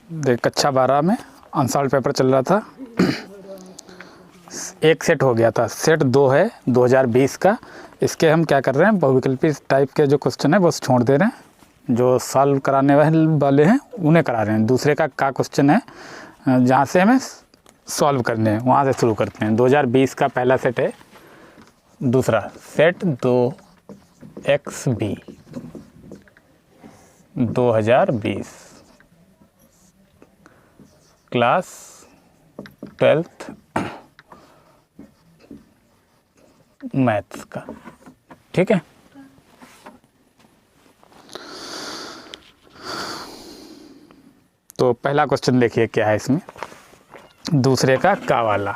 देख कक्षा 12 में अनसॉल्व पेपर चल रहा था। एक सेट हो गया था, सेट 2 है 2020 का। इसके हम क्या कर रहे हैं, बहुविकल्पी टाइप के जो क्वेश्चन है वो छोड़ दे रहे हैं, जो सॉल्व कराने वाले हैं उन्हें करा रहे हैं। दूसरे का क्वेश्चन है जहाँ से हमें सॉल्व करने हैं वहाँ से शुरू करते हैं। 2020 का पहला सेट है, दूसरा set 2xb 2020 class 12th maths का। ठीक है, तो पहला क्वेश्चन देखिए क्या है इसमें। दूसरे का वाला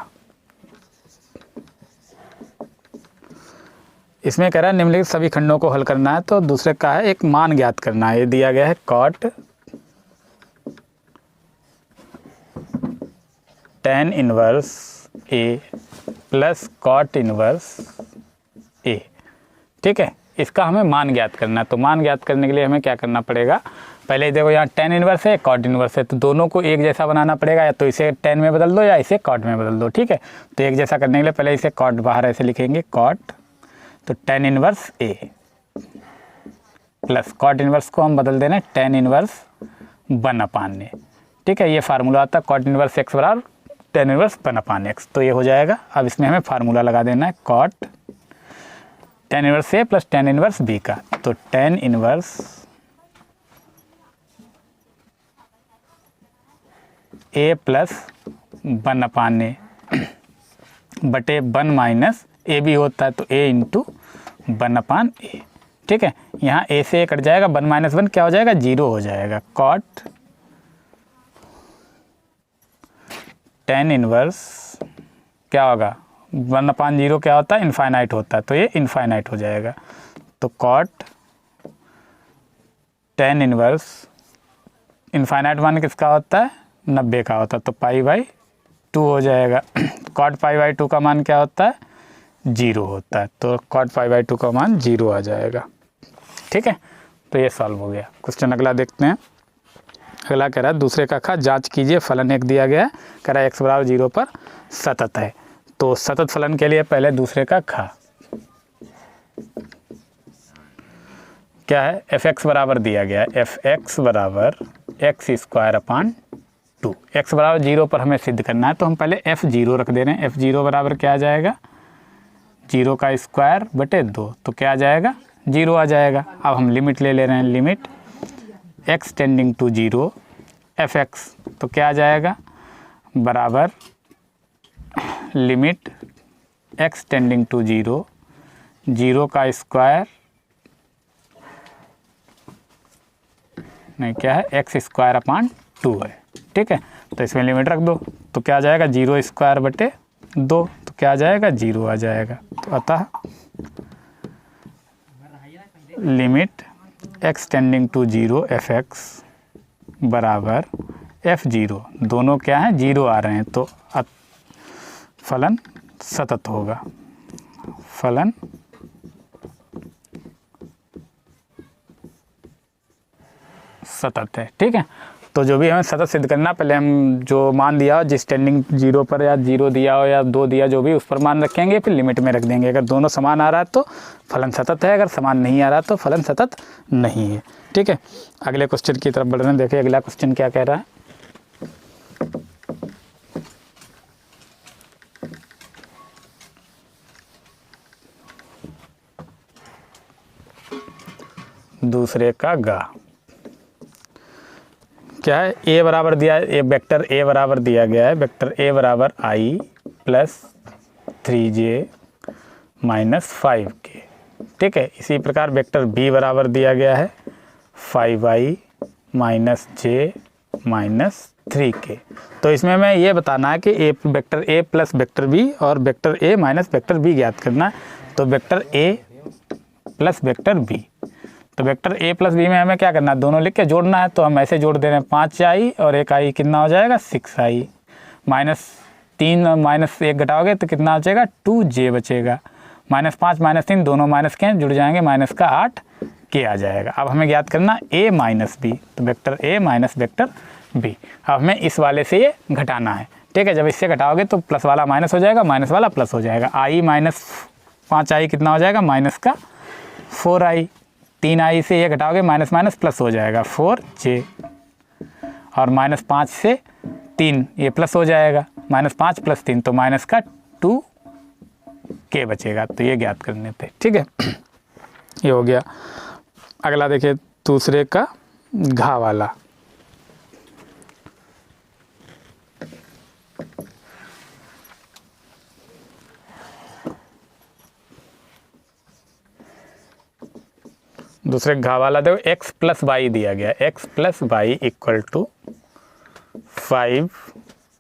इसमें कह रहा है निम्नलिखित सभी खंडों को हल करना है। तो दूसरे का है एक मान ज्ञात करना है। ये दिया गया है cot tan inverse a plus cot inverse a। ठीक है, इसका हमें मान ज्ञात करना है। तो मान ज्ञात करने के लिए हमें क्या करना पड़ेगा, पहले देखो यहाँ tan इनवर्स है, cot इनवर्स है, तो दोनों को एक जैसा बनाना पड़ेगा। या तो इसे tan में बदल दो या इसे cot में बदल दो। ठीक है, तो एक जैसा करने के लिए पहले इसे cot बाहर ऐसे लिखेंगे cot, तो tan inverse a plus cot inverse को हम बदल देना tan इनवर्स 1/a। ठीक है, ये फार्मूला आता है cot इनवर्स x बराबर tan इनवर्स 1/x। तो ये हो जाएगा। अब इसमें हमें फार्मूला लगा देना है cot tan inverse a plus tan inverse b का। तो tan inverse a plus 1/a बटे 1 माइनस ए भी होता है, तो a इंटू 1/a। ठीक है, यहाँ a से a कट जाएगा, 1 माइनस 1 क्या हो जाएगा, 0 हो जाएगा। cot tan इनवर्स क्या होगा, 1/0 क्या होता है, इनफाइनाइट होता है, तो ये इनफाइनाइट हो जाएगा। तो cot tan इनवर्स इनफाइनाइट मान किसका होता है, 90 का होता है, तो π/2 हो जाएगा। cot π/2 का मान क्या होता है, 0 होता है, तो cot π/2 का मान 0 आ जाएगा। ठीक है, तो ये सॉल्व हो गया। क्वेश्चन अगला देखते हैं। अगला कह रहा है दूसरे का खा जांच कीजिए, फलन एक दिया गया है, कह रहा है x बराबर 0 पर सतत है। तो सतत फलन के लिए पहले दूसरे का खा क्या है, fx बराबर दिया गया है, fx बराबर x² 2। x बराबर 0 पर हमें सिद्ध करना है, तो हम पहले f0 रख दे रहे हैं। f0 बराबर क्या आ जाएगा, 0 का स्क्वायर बटे 2, तो क्या आ जाएगा, 0 आ जाएगा। अब हम लिमिट ले ले रहे हैं, limit x tending to 0 fx, तो क्या आ जाएगा, बराबर लिमिट x टेंडिंग टू 0 0 का स्क्वायर नहीं क्या है, x² 2 है। ठीक है, तो इसमें लिमिट रख दो, तो क्या आ जाएगा, 0² बटे 2, तो क्या आ जाएगा, 0 आ जाएगा। तो अतः limit x tending to 0 fx बराबर f0, दोनों क्या हैं, 0 आ रहे हैं, तो फलन सतत होगा। फलन सतत है। ठीक है, तो जो भी हमें सतत सिद्ध करना, पहले हम जो मान दिया हो, जिस टेंडिंग 0 पर या 0 दिया हो या 2 दिया, जो भी उस पर मान रखेंगे, फिर लिमिट में रख देंगे। अगर दोनों समान आ रहा है तो फलन सतत है, अगर समान नहीं आ रहा तो फलन सतत नहीं है। ठीक है, अगले क्वेश्चन की तरफ बढ़ रहे हैं। देखिए अगला क्वेश्चन क्या कह रहा है। दूसरे का गा क्या है, a बराबर दिया है, वेक्टर a बराबर दिया गया है, वेक्टर a बराबर i plus 3j minus 5k। ठीक है, इसी प्रकार वेक्टर b बराबर दिया गया है 5i minus j minus 3k। तो इसमें मैं ये बताना है कि vector a plus vector b और vector a minus vector b ज्ञात करना है। तो vector a plus vector b, तो वेक्टर a प्लस b में हमें क्या करना है, दोनों लिख के जोड़ना है। तो हम ऐसे जोड़ दे रहे हैं, 5i और 1i कितना हो जाएगा, 6i माइनस 3 और माइनस 1 घटाओगे तो कितना बचेगा, 2j बचेगा। -5 -3 दोनों माइनस के जुड़ जाएंगे, माइनस का 8k आ जाएगा। अब हमें ज्ञात करना a माइनस b, तो vector a minus vector B. अब हमें इस वाले से ये घटाना है, ठीक है। जब इससे घटाओगे तो प्लस वाला माइनस हो जाएगा, माइनस वाला प्लस हो जाएगा। आई माइनस 5i कितना हो जाएगा, माइनस का 4i। 3i से ये घटाओगे माइनस माइनस प्लस हो जाएगा 4j, और -5 से 3 ये प्लस हो जाएगा, -5 + 3 तो माइनस का 2k बचेगा। तो ये ज्ञात करने थे, ठीक है। ये हो गया। अगला देखिए दूसरे का घा वाला। दूसरे घा वाला देखो x + y दिया गया, x + y = 5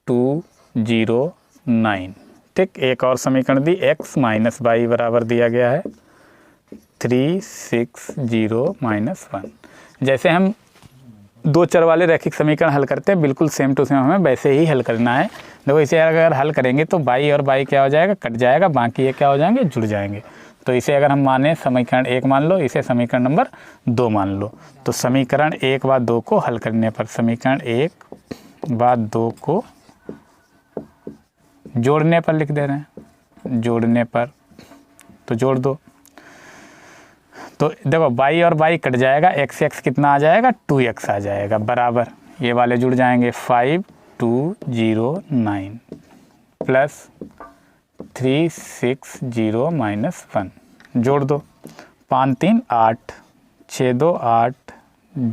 2 0 9, ठीक। एक और समीकरण दी x - y बराबर दिया गया है 3 6 0 -1। जैसे हम दो चर वाले रैखिक समीकरण हल करते हैं बिल्कुल सेम टू सेम हमें वैसे ही हल करना है। देखो इसे अगर हल करेंगे तो y और y क्या हो जाएगा, कट जाएगा, बाकी ये क्या हो जाएंगे, जुड़ जाएंगे। तो इसे अगर हम माने समीकरण 1 मान लो, इसे समीकरण नंबर 2 मान लो। तो समीकरण 1 व 2 को हल करने पर, समीकरण 1 व 2 को जोड़ने पर लिख दे रहे हैं, जोड़ने पर तो जोड़ दो। तो देखो y और y कट जाएगा, x कितना आ जाएगा, 2x आ जाएगा, बराबर ये वाले जुड़ जाएंगे 5 2 0 9 प्लस 3 6 0 -1 जोड़ दो। 5 3 8 6 2 8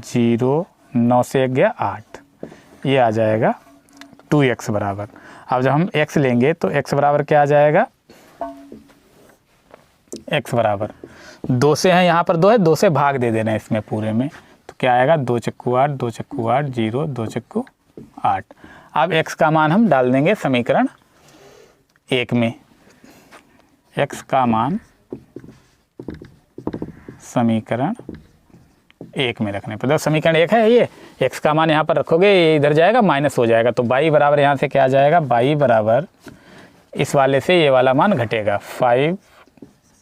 0 9 से 1 गया 8, ये आ जाएगा 2x बराबर। अब जब हम x लेंगे तो x बराबर क्या आ जाएगा, x बराबर 2 से है, यहाँ पर 2 है, 2 से भाग दे देना है इसमें पूरे में, तो क्या आएगा 2 चक्कू 8 2 चक्कू 8 0 2 चक्कू 8। अब x का मान हम डाल देंगे समीकरण 1 में, x का मान समीकरण 1 में रखने पर, तो समीकरण 1 है ये, x का मान यहाँ पर रखोगे ये इधर जाएगा माइनस हो जाएगा, तो y बराबर यहाँ से क्या आ जाएगा, y बराबर इस वाले से ये वाला मान घटेगा 5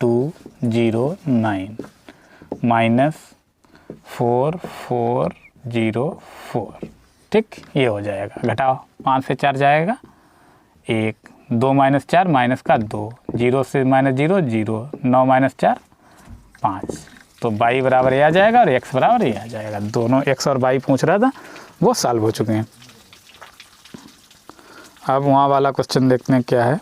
2 0 9 -4 4 0 4, ठीक। ये हो जाएगा, घटाओ 5 से 4 जाएगा 1 2 - 4 माइनस का 2 0 से -0 0 9 - 4 5, तो y बराबर ये आ जाएगा और x बराबर ये आ जाएगा। दोनों x और y पूछ रहा था वो सॉल्व हो चुके हैं। अब वहाँ वाला क्वेश्चन देखते हैं क्या है।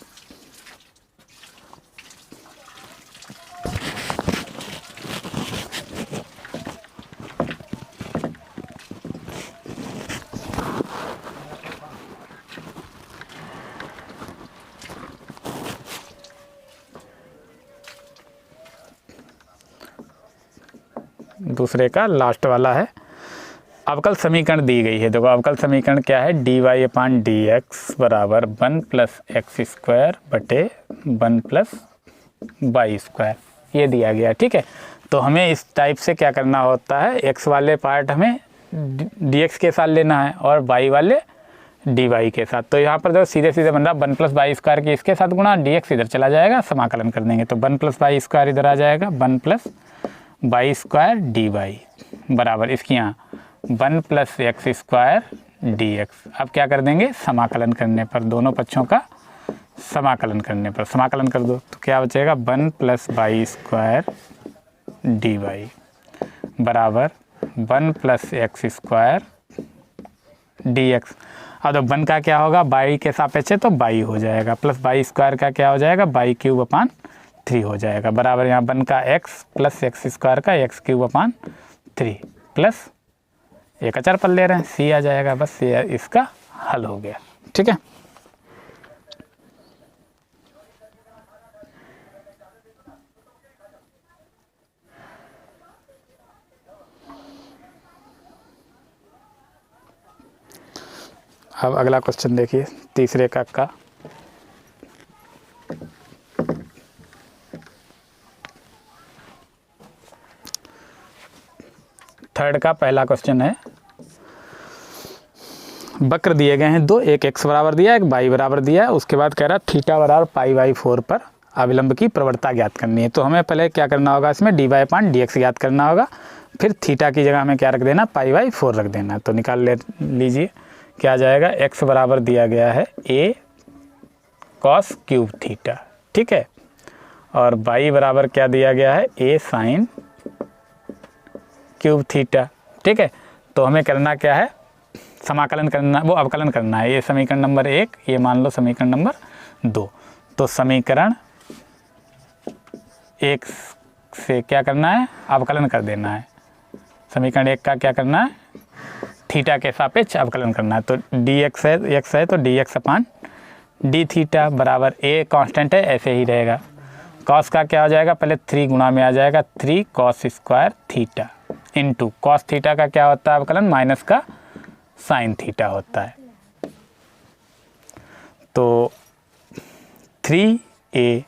दूसरे का लास्ट वाला है। अवकल समीकरण दी गई है, देखो अवकल समीकरण क्या है, dy/dx बराबर 1 + x² बटे 1 + y², ये दिया गया, ठीक है। तो हमें इस टाइप से क्या करना होता है, x वाले पार्ट हमें dx के साथ लेना है और y वाले dy के साथ। तो यहाँ पर देखो सीधे सीधे बन रहा 1 + y² के इसके साथ गुणा, dx इधर चला जाएगा, समाकलन कर देंगे तो 1 + y² इधर आ जाएगा, 1 + y² dy बराबर इसकी यहाँ 1 + x² dx। अब क्या कर देंगे, समाकलन करने पर, दोनों पक्षों का समाकलन करने पर, समाकलन कर दो तो क्या बचेगा 1 + y² dy बराबर 1 + x² dx। अब तो 1 का क्या होगा, y के सापेक्ष है तो y हो जाएगा, प्लस y² का क्या हो जाएगा, y³ 3 हो जाएगा, बराबर यहाँ 1 का x + x² का x³ 3 प्लस एक अचर पर ले रहे हैं c आ जाएगा, बस ये इसका हल हो गया, ठीक है। अब अगला क्वेश्चन देखिए, तीसरे का थर्ड का पहला क्वेश्चन है। वक्र दिए गए हैं दो, एक x बराबर दिया है, एक y बराबर दिया है, उसके बाद कह रहा है थीटा बराबर π/4 पर अविलंब की प्रवणता ज्ञात करनी है। तो हमें पहले क्या करना होगा, इसमें dy/dx ज्ञात करना होगा, फिर थीटा की जगह हमें क्या रख देना, π/4 रख देना। तो निकाल लीजिए, क्या आ जाएगा, x बराबर दिया गया है a कॉस क्यूब थीटा, ठीक है, और y बराबर क्या दिया गया है, a साइन क्यूब थीटा, ठीक है। तो हमें करना क्या है, समाकलन करना, वो अवकलन करना है। ये समीकरण नंबर 1, ये मान लो समीकरण नंबर 2। तो समीकरण 1 से क्या करना है, अवकलन कर देना है। समीकरण 1 का क्या करना है, थीटा के सापेक्ष अवकलन करना है। तो dx है, x है तो dx अपान डी थीटा बराबर a कांस्टेंट है, ऐसे ही रहेगा। कॉस का क्या हो जाएगा, पहले 3 गुणा में आ जाएगा 3 cos square theta into cos theta का क्या होता है अवकलन, माइनस का साइन थीटा होता है। तो 3a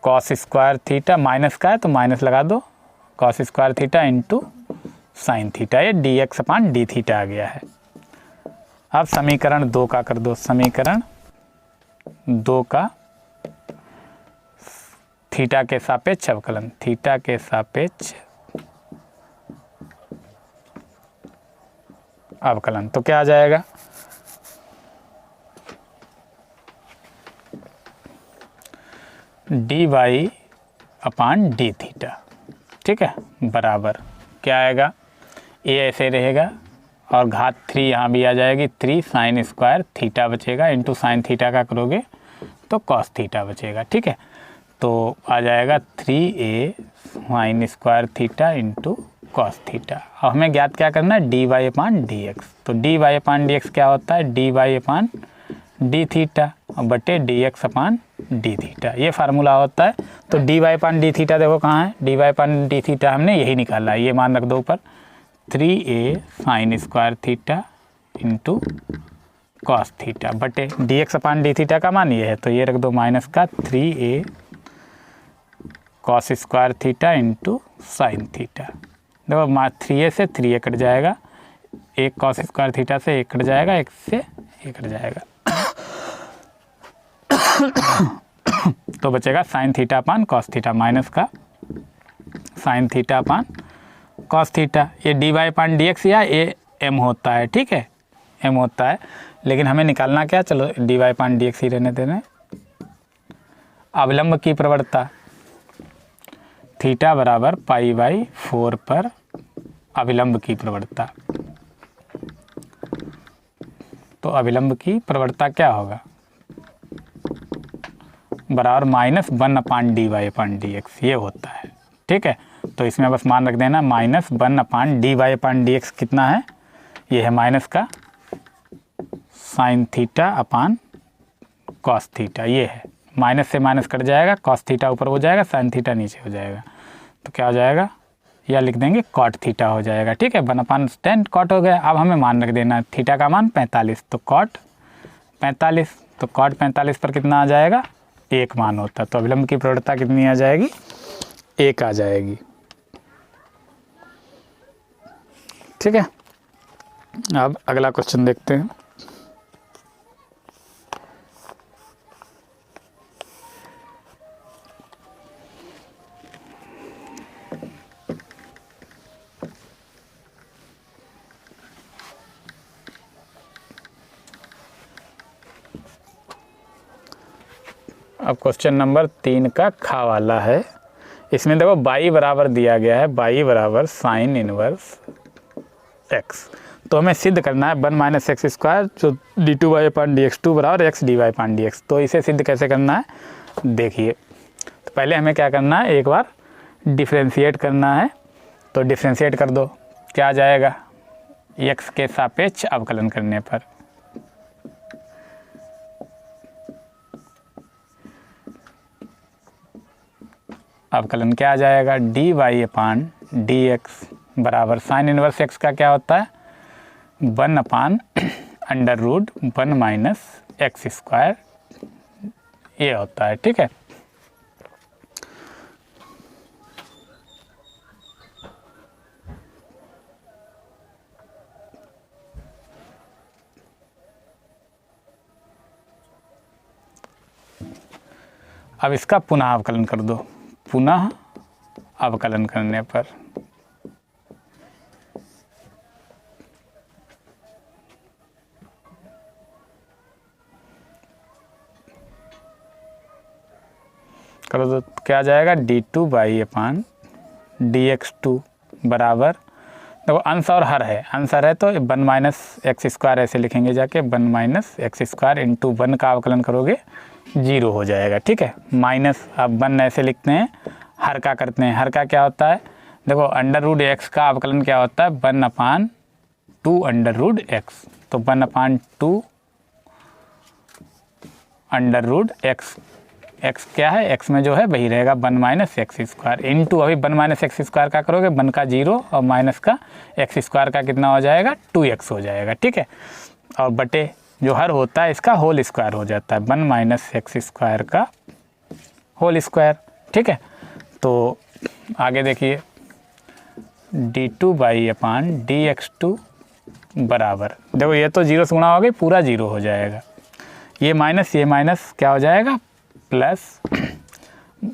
cos square theta, minus का है तो माइनस लगा दो, cos square theta into sine theta, ये dx अपान डी थीटा आ गया है। अब समीकरण 2 का कर दो, समीकरण 2 का थीटा के सापेक्ष अवकलन, थीटा के सापेक्ष अवकलन, तो क्या आ जाएगा, D Y upon D theta, ठीक है, बराबर क्या आएगा, ए ऐसे रहेगा और घात 3 यहाँ भी आ जाएगी, 3 साइन स्क्वायर थीटा बचेगा इंटू साइन थीटा का करोगे तो कॉस थीटा बचेगा, ठीक है। तो आ जाएगा 3a sine square theta into cos theta. अब हमें ज्ञात क्या करना है, D Y upon D X. तो D Y upon D x क्या होता है, D Y upon D theta बटे डी एक्स अपान डी थीटा, ये फार्मूला होता है। तो D Y upon D theta देखो कहाँ है, D Y upon D theta हमने यही निकाला है, ये मान रख दो ऊपर, 3a sine square theta into cos theta बटे डी एक्स अपान डी थीटा का मान ये है, तो ये रख दो माइनस का 3a cos square theta into sine theta. देखो 3a से 3a कट जाएगा, एक कॉस स्क्वायर थीटा से 1 कट जाएगा, 1 से 1 कट जाएगा तो बचेगा sine theta upon cos theta, minus का sine theta upon cos theta. ये d Y upon D x या ए एम होता है, ठीक है, एम होता है, लेकिन हमें निकालना क्या, चलो D Y upon D x ही रहने देना। अविलंब की प्रवणता, थीटा बराबर पाई बाई 4 पर अविलंब की प्रवणता। तो अविलंब की प्रवणता क्या होगा, बराबर -1 अपान D Y upon D x, ये होता है, ठीक है। तो इसमें बस मान रख देना -1 अपान D Y upon D x कितना है, ये है माइनस का sine theta upon cos theta, ये है, माइनस से माइनस कट जाएगा, कॉस थीटा ऊपर हो जाएगा, साइन थीटा नीचे हो जाएगा, तो क्या हो जाएगा, या लिख देंगे कॉट थीटा हो जाएगा, ठीक है, 1/10 कॉट हो गया। अब हमें मान रख देना थीटा का मान 45, तो कॉट 45, तो कॉट 45 पर कितना आ जाएगा, 1 मान होता है। तो अविलंब की प्रवणता कितनी आ जाएगी, 1 आ जाएगी, ठीक है। अब अगला क्वेश्चन देखते हैं। अब क्वेश्चन नंबर 3 का खा वाला है। इसमें देखो बाई बराबर दिया गया है, बाई बराबर साइन इनवर्स x। तो हमें सिद्ध करना है 1 - x स्क्वायर जो D two Y upon D X two बराबर x D Y upon D X. तो इसे सिद्ध कैसे करना है, देखिए, तो पहले हमें क्या करना है, एक बार डिफ्रेंशिएट करना है। तो डिफ्रेंशिएट कर दो, क्या आ जाएगा, x के सापेक्ष अवकलन करने पर अवकलन क्या आ जाएगा, D Y upon D x बराबर साइन इनवर्स x का क्या होता है, 1/√1 - x स्क्वायर, ये होता है, ठीक है। अब इसका पुनः अवकलन कर दो, पुनः अवकलन करने पर करो तो क्या आ जाएगा, d2//dx2 बराबर, देखो अंश और हर है, अंश हर है तो 1 - x² ऐसे लिखेंगे जाके, 1 - x² इंटू 1 का अवकलन करोगे 0 हो जाएगा। ठीक है, माइनस अब 1 ऐसे लिखते हैं, हर का करते हैं, हर का क्या होता है, देखो √x का अवकलन क्या होता है, 1/2 √x, तो 1/2 √x, x क्या है, x में जो है वही रहेगा 1 - x² इंटू, अभी 1 - x² का करोगे 1 का 0 और माइनस का x² का कितना हो जाएगा, 2x हो जाएगा। ठीक है, और बटे जो हर होता है इसका होल स्क्वायर हो जाता है, 1 - x² का होल स्क्वायर। ठीक है, तो आगे देखिए d2//dx2 बराबर, देखो ये तो 0 से गुणा हो गई, पूरा 0 हो जाएगा, ये माइनस क्या हो जाएगा, प्लस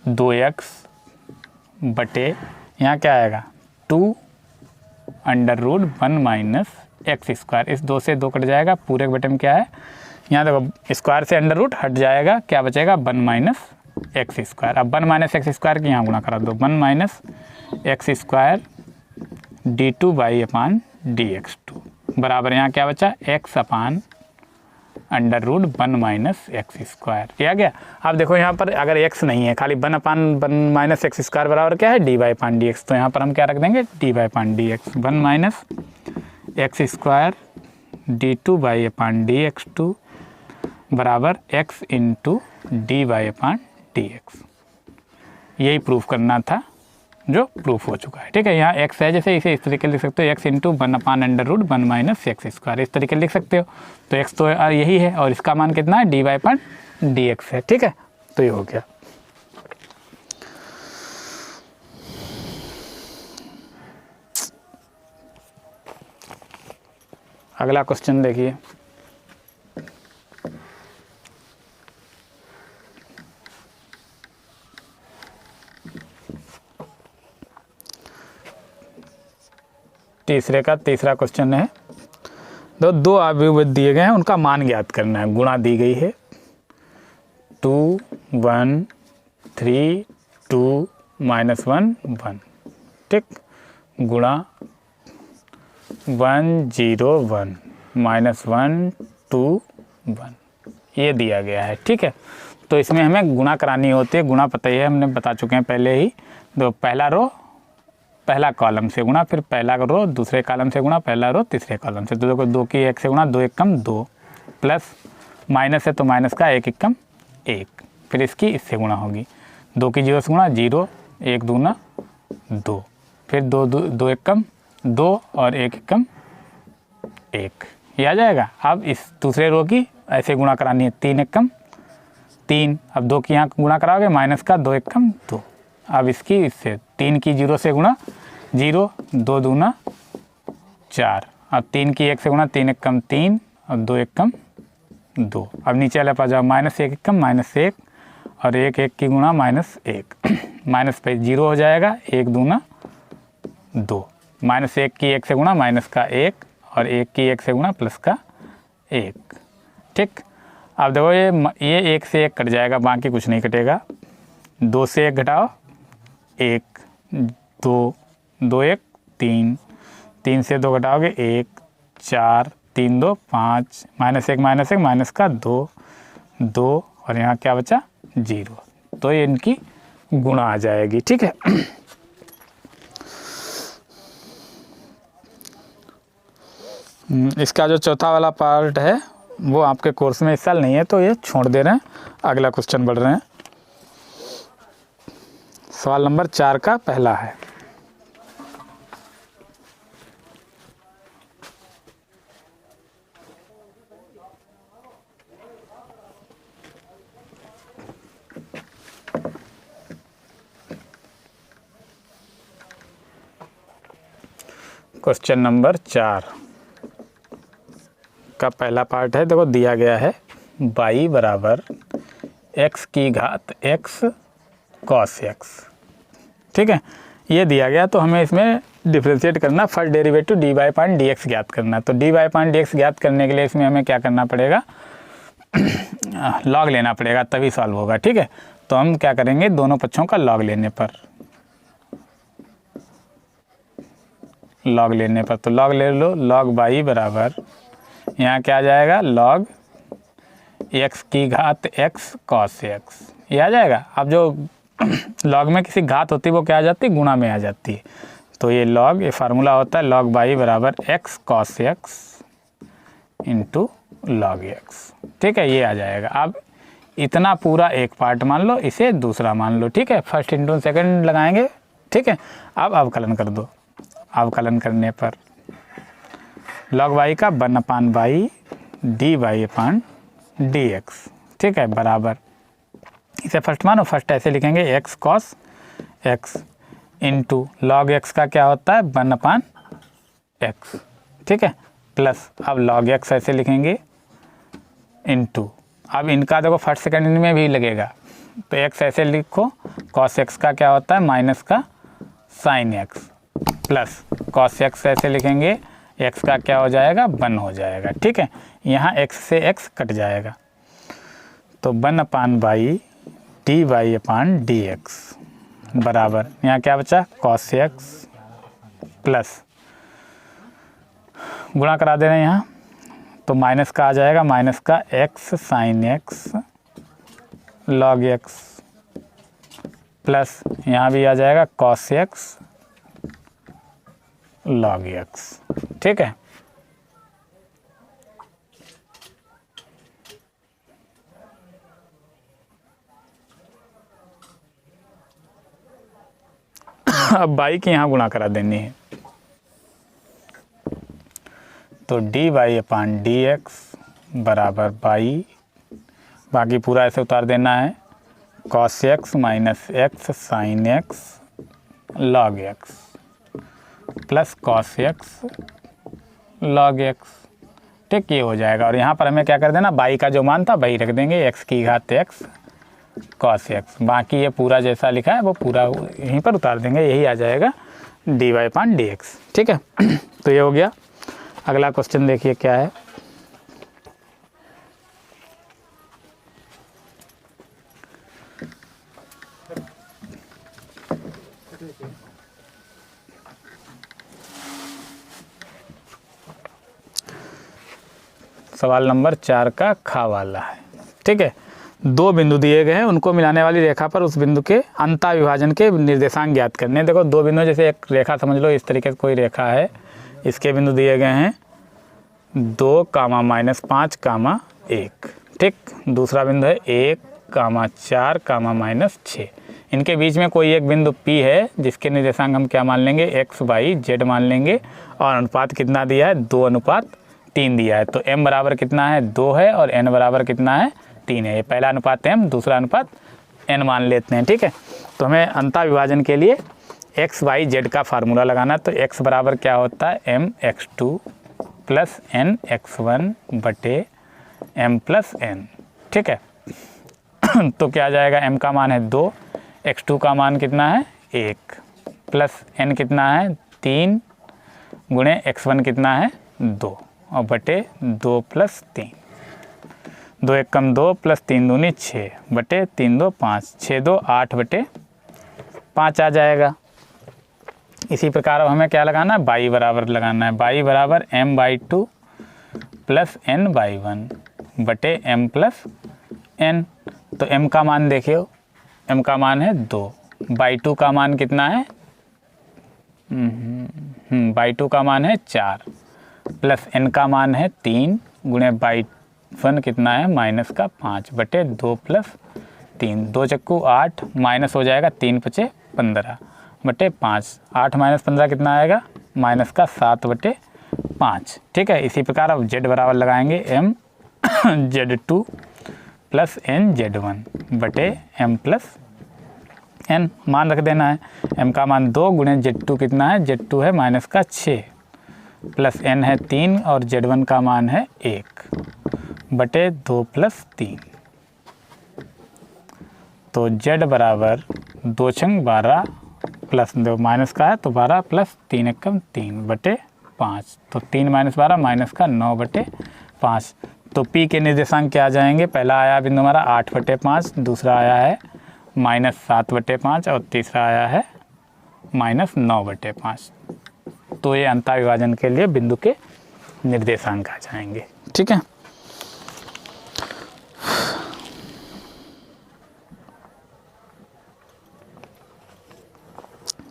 2x बटे यहाँ क्या आएगा, 2√1 - x², इस 2 से 2 कट जाएगा, पूरे बटे में क्या है, यहाँ देखो स्क्वायर से अंडर रूट हट जाएगा, क्या बचेगा, 1 - x²। अब 1 - x² की यहाँ गुणा करा दो, 1 - x² d2//dx2 बराबर, यहाँ क्या बचा, x/√1 - x², किया गया। अब देखो यहाँ पर अगर x नहीं है, खाली 1/1 - x² बराबर क्या है, d/dx, तो यहाँ पर हम क्या रख देंगे, d/dx, 1 - x² d2//dx2 बराबर x इंटू d/dx। यही प्रूफ करना था जो प्रूफ हो चुका है। ठीक है, यहाँ x है, जैसे इसे इस तरीके लिख सकते हो, x इंटू 1/√1 - x², इस तरीके लिख सकते हो, तो x तो यही है और इसका मान कितना है, d/dx है। ठीक है, तो ये हो गया। अगला क्वेश्चन देखिए, तीसरे का तीसरा क्वेश्चन है, दो अभिव्यक्ति दिए गए हैं, उनका मान ज्ञात करना है, गुणा दी गई है 2 1 3 2 -1 1, ठीक, गुणा 1 0 1 -1 2 1, ये दिया गया है। ठीक है, तो इसमें हमें गुणा करानी होती है, गुणा पता ही है, हमने बता चुके हैं पहले ही, तो पहला रो पहला कॉलम से गुणा, फिर पहला रो दूसरे कॉलम से गुणा, पहला रो तीसरे कॉलम से, तो देखो 2 की 1 से गुणा, 2 एकम 2, प्लस माइनस है तो माइनस का 1 एकम 1, फिर इसकी इससे गुणा होगी, 2 की 0 से गुणा 0, 1 दूना 2, फिर 2 एकम 2 और 1 एकम 1, ये आ जाएगा। अब इस दूसरे रो की ऐसे गुणा करानी है, 3 एकम 3, अब 2 की यहाँ गुणा कराओगे, माइनस का 2 एकम 2, अब इसकी इससे 3 की 0 से गुणा 0, 2 दूना 4, अब 3 की 1 से गुणा, 3 एकम 3 और 2 एकम 2, अब नीचे वाले पास जाओ, -1 एकम -1 और 1 1 की गुणा -1, माइनस पे 0 हो जाएगा, 1 दूना 2, -1 की 1 से गुणा, माइनस का 1 और 1 की 1 से गुणा, प्लस का 1। ठीक, अब देखो ये 1 से 1 कट जाएगा, बाकी कुछ नहीं कटेगा, 2 से 1 घटाओ 1 2 2 1 3, 3 से 2 घटाओगे 1 4 3 2 5, -1 माइनस का 2 2 और यहाँ क्या बचा 0, तो ये इनकी गुणा आ जाएगी। ठीक है, इसका जो चौथा वाला पार्ट है वो आपके कोर्स में इस साल नहीं है, तो ये छोड़ दे रहे हैं, अगला क्वेश्चन बढ़ रहे हैं। सवाल नंबर 4 का पहला है, क्वेश्चन नंबर 4 का पहला पार्ट है। देखो दिया गया है y बराबर x की घात x cos x, ठीक है, ये दिया गया, तो हमें इसमें डिफ्रेंशिएट करना, फर्स्ट डेरिवेटिव dy/dx ज्ञात करना है। तो dy/dx ज्ञात करने के लिए इसमें हमें क्या करना पड़ेगा, लॉग लेना पड़ेगा, तभी सॉल्व होगा। ठीक है, तो हम क्या करेंगे, दोनों पक्षों का लॉग लेने पर, तो लॉग ले लो, लॉग बाई बराबर यहाँ क्या आ जाएगा, लॉग x की घात x cos x, ये आ जाएगा। अब जो लॉग में किसी घात होती है वो क्या आ जाती है, गुणा में आ जाती है। तो ये लॉग, ये फार्मूला होता है लॉग बाई बराबर x cos x into log x, ठीक है, ये आ जाएगा। अब इतना पूरा एक पार्ट मान लो, इसे दूसरा मान लो, ठीक है, फर्स्ट इंटू सेकंड लगाएंगे, ठीक है। अब अवकलन कर दो, अवकलन करने पर लॉग वाई का 1/बाई D Y upon D x, ठीक है, बराबर, इसे फर्स्ट मानो, फर्स्ट ऐसे लिखेंगे x cos x into log x का क्या होता है 1/x, ठीक है, प्लस अब लॉग x ऐसे लिखेंगे इंटू, अब इनका देखो फर्स्ट सेकंड में भी लगेगा, तो x ऐसे लिखो, cos x का क्या होता है माइनस का sin x, plus cos x ऐसे लिखेंगे, x का क्या हो जाएगा 1 हो जाएगा, ठीक है, यहाँ x से x कट जाएगा, तो 1/बाई D Y upon D x बराबर, यहाँ क्या बचा cos x प्लस गुणा करा दे रहे हैं यहाँ, तो माइनस का आ जाएगा, माइनस का x sin x log x plus यहाँ भी आ जाएगा cos x log x, ठीक है। अब बाई की यहाँ गुणा करा देनी है, तो D Y upon D x बराबर बाई, बाकी पूरा ऐसे उतार देना है, cos x minus x sin x log x plus cos x log x, ठीक, ये हो जाएगा। और यहाँ पर हमें क्या कर देना, बाई का जो मान था वही रख देंगे, x की घात x cos x, बाकी ये पूरा जैसा लिखा है वो पूरा यहीं पर उतार देंगे, यही आ जाएगा D Y upon D x, ठीक है। तो ये हो गया। अगला क्वेश्चन देखिए क्या है, सवाल नंबर 4 का खा वाला है, ठीक है। दो बिंदु दिए गए हैं, उनको मिलाने वाली रेखा पर उस बिंदु के अंतःविभाजन के निर्देशांक ज्ञात करने। देखो दो बिंदु, जैसे एक रेखा समझ लो, इस तरीके से कोई रेखा है, इसके बिंदु दिए गए हैं 2, -5, 1, ठीक। दूसरा बिंदु है 1, 4, -6। इनके बीच में कोई एक बिंदु P है जिसके निर्देशांक हम क्या मान लेंगे, x, y, z मान लेंगे, और अनुपात कितना दिया है, 2:3 दिया है। तो m बराबर कितना है, 2 है, और n बराबर कितना है, 3 है। ये पहला अनुपात m, दूसरा अनुपात n मान लेते हैं, ठीक है। तो हमें अंतःविभाजन के लिए x, y, z का फार्मूला लगाना है। तो x बराबर क्या होता है, mx2 प्लस nx1 बटे m प्लस n, ठीक है। तो क्या आ जाएगा, m का मान है 2, x2 का मान कितना है 1, प्लस n कितना है 3 गुणे x1 कितना है 2, और बटे 2 प्लस 3, 2 1 कम 2 प्लस 3 दूनी 6 बटे 3 2 5, 6 2 8 बटे 5 आ जाएगा। इसी प्रकार अब हमें क्या लगाना है, बाई बराबर लगाना है। बाई बराबर m/2 प्लस n/1 बटे m प्लस n। तो m का मान देखियो, m का मान है 2, बाई 2 का मान कितना है, बाई 2 का मान है 4, प्लस n का मान है 3 गुणे बाई 1 कितना है -5 बटे 2 प्लस 3, 2 चक्कू 8, माइनस हो जाएगा 3 × 5 = 15 बटे 5, 8 - 15 कितना आएगा, -7 बटे 5, ठीक है। इसी प्रकार अब z बराबर लगाएंगे m z2 plus n z1 बटे m प्लस n, मान रख देना है। m का मान 2 गुणे z2 कितना है, z2 है -6 प्लस n है 3, और z1 का मान है 1 बटे 2 प्लस 3। तो z बराबर 2 × 12 प्लस 2 माइनस का है तो 12 प्लस 3 × 3 बटे 5, तो 3 - 12 माइनस का 9 बटे 5। तो P के निर्देशांक क्या आ जाएंगे, पहला आया बिंदु हमारा 8 बटे 5, दूसरा आया है -7/5 और तीसरा आया है -9/5। तो ये अंतःविभाजन के लिए बिंदु के निर्देशांक आ जाएंगे। ठीक है,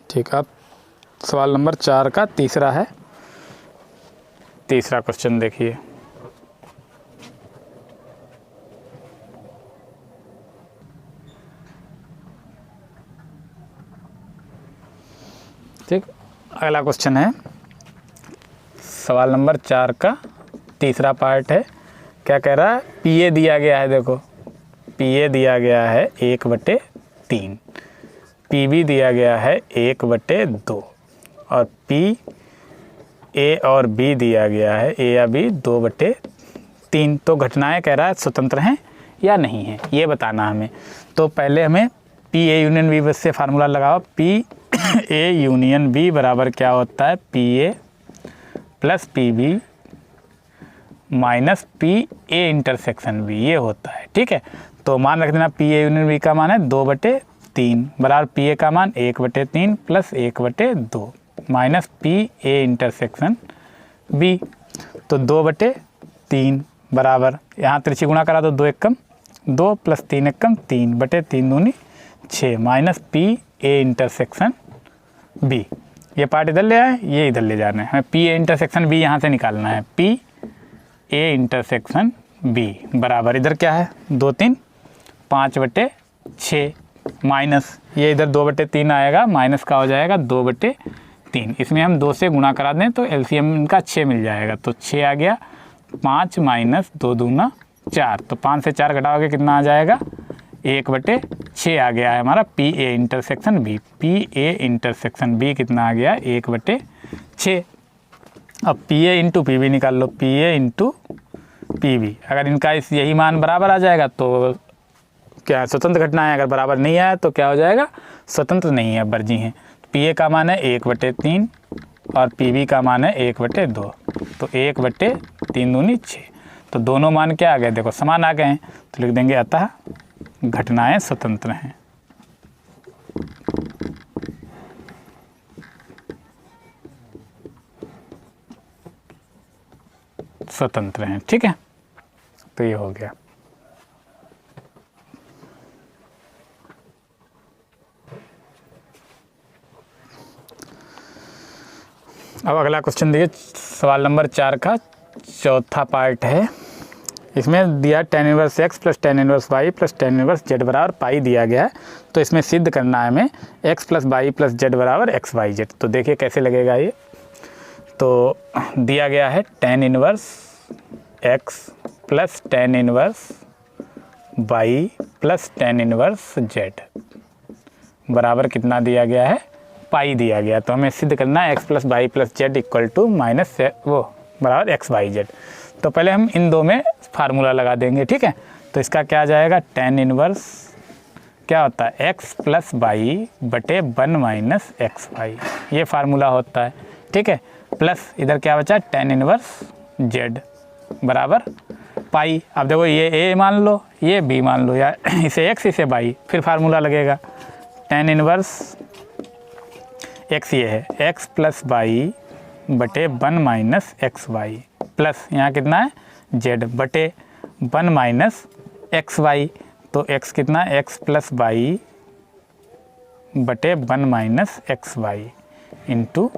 ठीक है। अब सवाल नंबर 4 का तीसरा है, तीसरा क्वेश्चन देखिए। ठीक, अगला क्वेश्चन है सवाल नंबर 4 का तीसरा पार्ट है। क्या कह रहा है, पीए दिया गया है, देखो पीए दिया गया है 1/3, पीबी दिया गया है 1/2 और पी ए और बी दिया गया है, ए या बी 2/3। तो घटनाएं कह रहा है स्वतंत्र हैं या नहीं है, ये बताना हमें। तो पहले हमें पी ए यूनियन बी से फार्मूला लगाओ। पी ए यूनियन बी बराबर क्या होता है, P A plus P B minus P A intersection B, ये होता है। ठीक है, तो मान रख देना पी ए यूनियन बी का मान है 2/3 बराबर पी ए का मान 1/3 plus 1/2 minus P A intersection B. तो 2/3 बराबर, यहाँ त्रिची गुणा करा तो 2 एकम 2 प्लस 3 एकम 3/3 दूनी 6 minus P A intersection B. ये पार्ट इधर ले आए, ये इधर ले जाना है, हमें पी ए इंटरसेक्शन बी यहाँ से निकालना है। पी ए इंटरसेक्शन बी बराबर इधर क्या है 2 3 5/6 माइनस ये इधर 2/3 आएगा, माइनस का हो जाएगा 2/3। इसमें हम 2 से गुणा करा दें तो एलसीएम इनका 6 मिल जाएगा। तो 6 आ गया, 5 माइनस 2 दूना 4, तो 5 से 4 घटाओगे कितना आ जाएगा 1/6 आ गया है हमारा P A intersection B. P A intersection B कितना आ गया 1/6। अब P A into P B निकाल लो, P A into P B. अगर इनका इस यही मान बराबर आ जाएगा तो क्या स्वतंत्र घटना है, अगर बराबर नहीं आया तो क्या हो जाएगा स्वतंत्र नहीं है, वर्जी हैं। पी ए का मान है 1/3 और पी बी का मान है 1/2, तो 1/3 दूनी 6। तो दोनों मान क्या आ गए, देखो समान आ गए हैं, तो लिख देंगे अतः घटनाएं स्वतंत्र हैं। स्वतंत्र हैं, ठीक है, तो ये हो गया। अब अगला क्वेश्चन देखिए, सवाल नंबर 4 का चौथा पार्ट है। इसमें दिया tan inverse x plus tan inverse y plus tan inverse z बराबर पाई दिया गया है। तो इसमें सिद्ध करना है हमें x plus y plus z बराबर एक्स वाई जेड। तो देखिए कैसे लगेगा ये। तो दिया गया है tan inverse x plus tan inverse y plus tan inverse z बराबर कितना दिया गया है, पाई दिया गया। तो हमें सिद्ध करना है x plus Y plus Z equal to minus वो बराबर एक्स वाई जेड। तो पहले हम इन दो में फार्मूला लगा देंगे, ठीक है। तो इसका क्या आ जाएगा, tan इनवर्स क्या होता है x प्लस वाई बटे 1 माइनस एक्स वाई, ये फार्मूला होता है, ठीक है। प्लस इधर क्या बचा, tan इनवर्स z बराबर पाई। अब देखो ये a मान लो, ये b मान लो, या इसे x इसे y, फिर फार्मूला लगेगा tan इनवर्स x ये है x प्लस वाई बटे 1 माइनस एक्स वाई प्लस यहाँ कितना है z बटे 1 माइनस एक्स वाई। तो x कितना है x प्लस वाई बटे 1 minus X Y into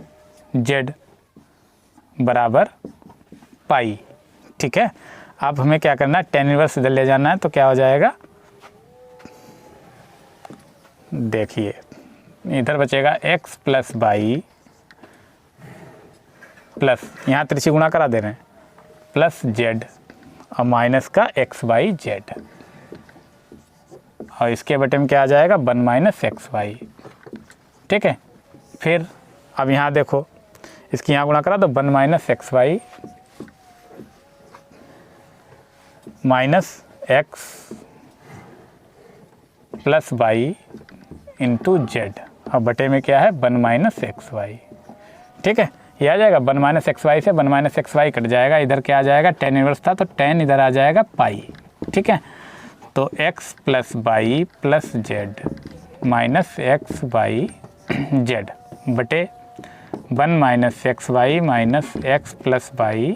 z बराबर पाई, ठीक है। अब हमें क्या करना है, tan इनवर्स इधर ले जाना है। तो क्या हो जाएगा, देखिए इधर बचेगा x प्लस वाई प्लस यहाँ त्रिची गुणा करा दे रहे हैं प्लस z और माइनस का एक्स वाई जेड, और इसके बटे में क्या आ जाएगा 1 माइनस एक्स वाई, ठीक है। फिर अब यहाँ देखो इसकी यहाँ गुणा करा तो 1 minus X Y minus X plus Y into Z, और बटे में क्या है 1 माइनस एक्स वाई, ठीक है। ये आ जाएगा 1 माइनस एक्स वाई से 1 माइनस एक्स वाई कट जाएगा, इधर क्या आ जाएगा tan इनवर्स था तो tan इधर आ जाएगा पाई, ठीक है। तो x plus Y plus Z minus X by Z बटे 1 minus X Y minus X plus Y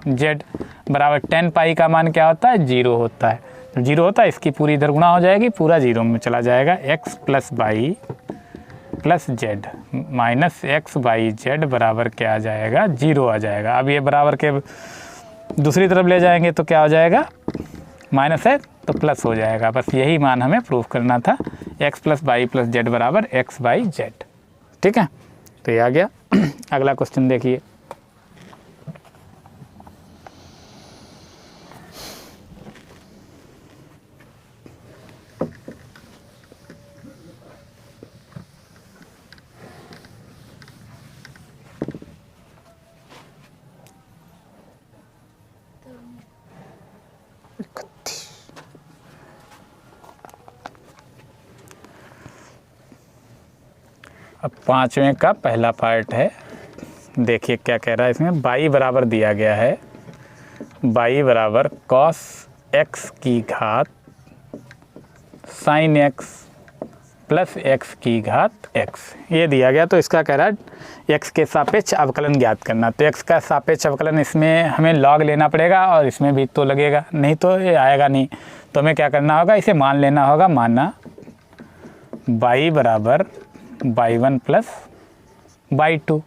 Z बराबर 10 पाई का मान क्या होता है 0 होता है। तो 0 होता है, इसकी पूरी इधर गुणा हो जाएगी, पूरा 0 में चला जाएगा। X plus Y plus Z minus X by Z बराबर क्या आ जाएगा 0 आ जाएगा। अब ये बराबर के दूसरी तरफ ले जाएंगे तो क्या हो जाएगा, माइनस है तो प्लस हो जाएगा। बस यही मान हमें प्रूफ करना था, X plus Y plus Z बराबर एक्स बाई जेड। ठीक है, तो ये आ गया। अगला क्वेश्चन देखिए। अब 5वें का पहला पार्ट है, देखिए क्या कह रहा है इसमें। बाई बराबर दिया गया है, बाई बराबर कॉस एक्स की घात साइन एक्स प्लस एक्स की घात एक्स, ये दिया गया। तो इसका कह रहा है एक्स के सापेक्ष अवकलन ज्ञात करना। तो एक्स का सापेक्ष अवकलन इसमें हमें लॉग लेना पड़ेगा और इसमें भी तो लगेगा, नहीं तो ये आएगा नहीं। तो हमें क्या करना होगा, इसे मान लेना होगा। माना बाई बराबर बाई 1 प्लस बाई 2।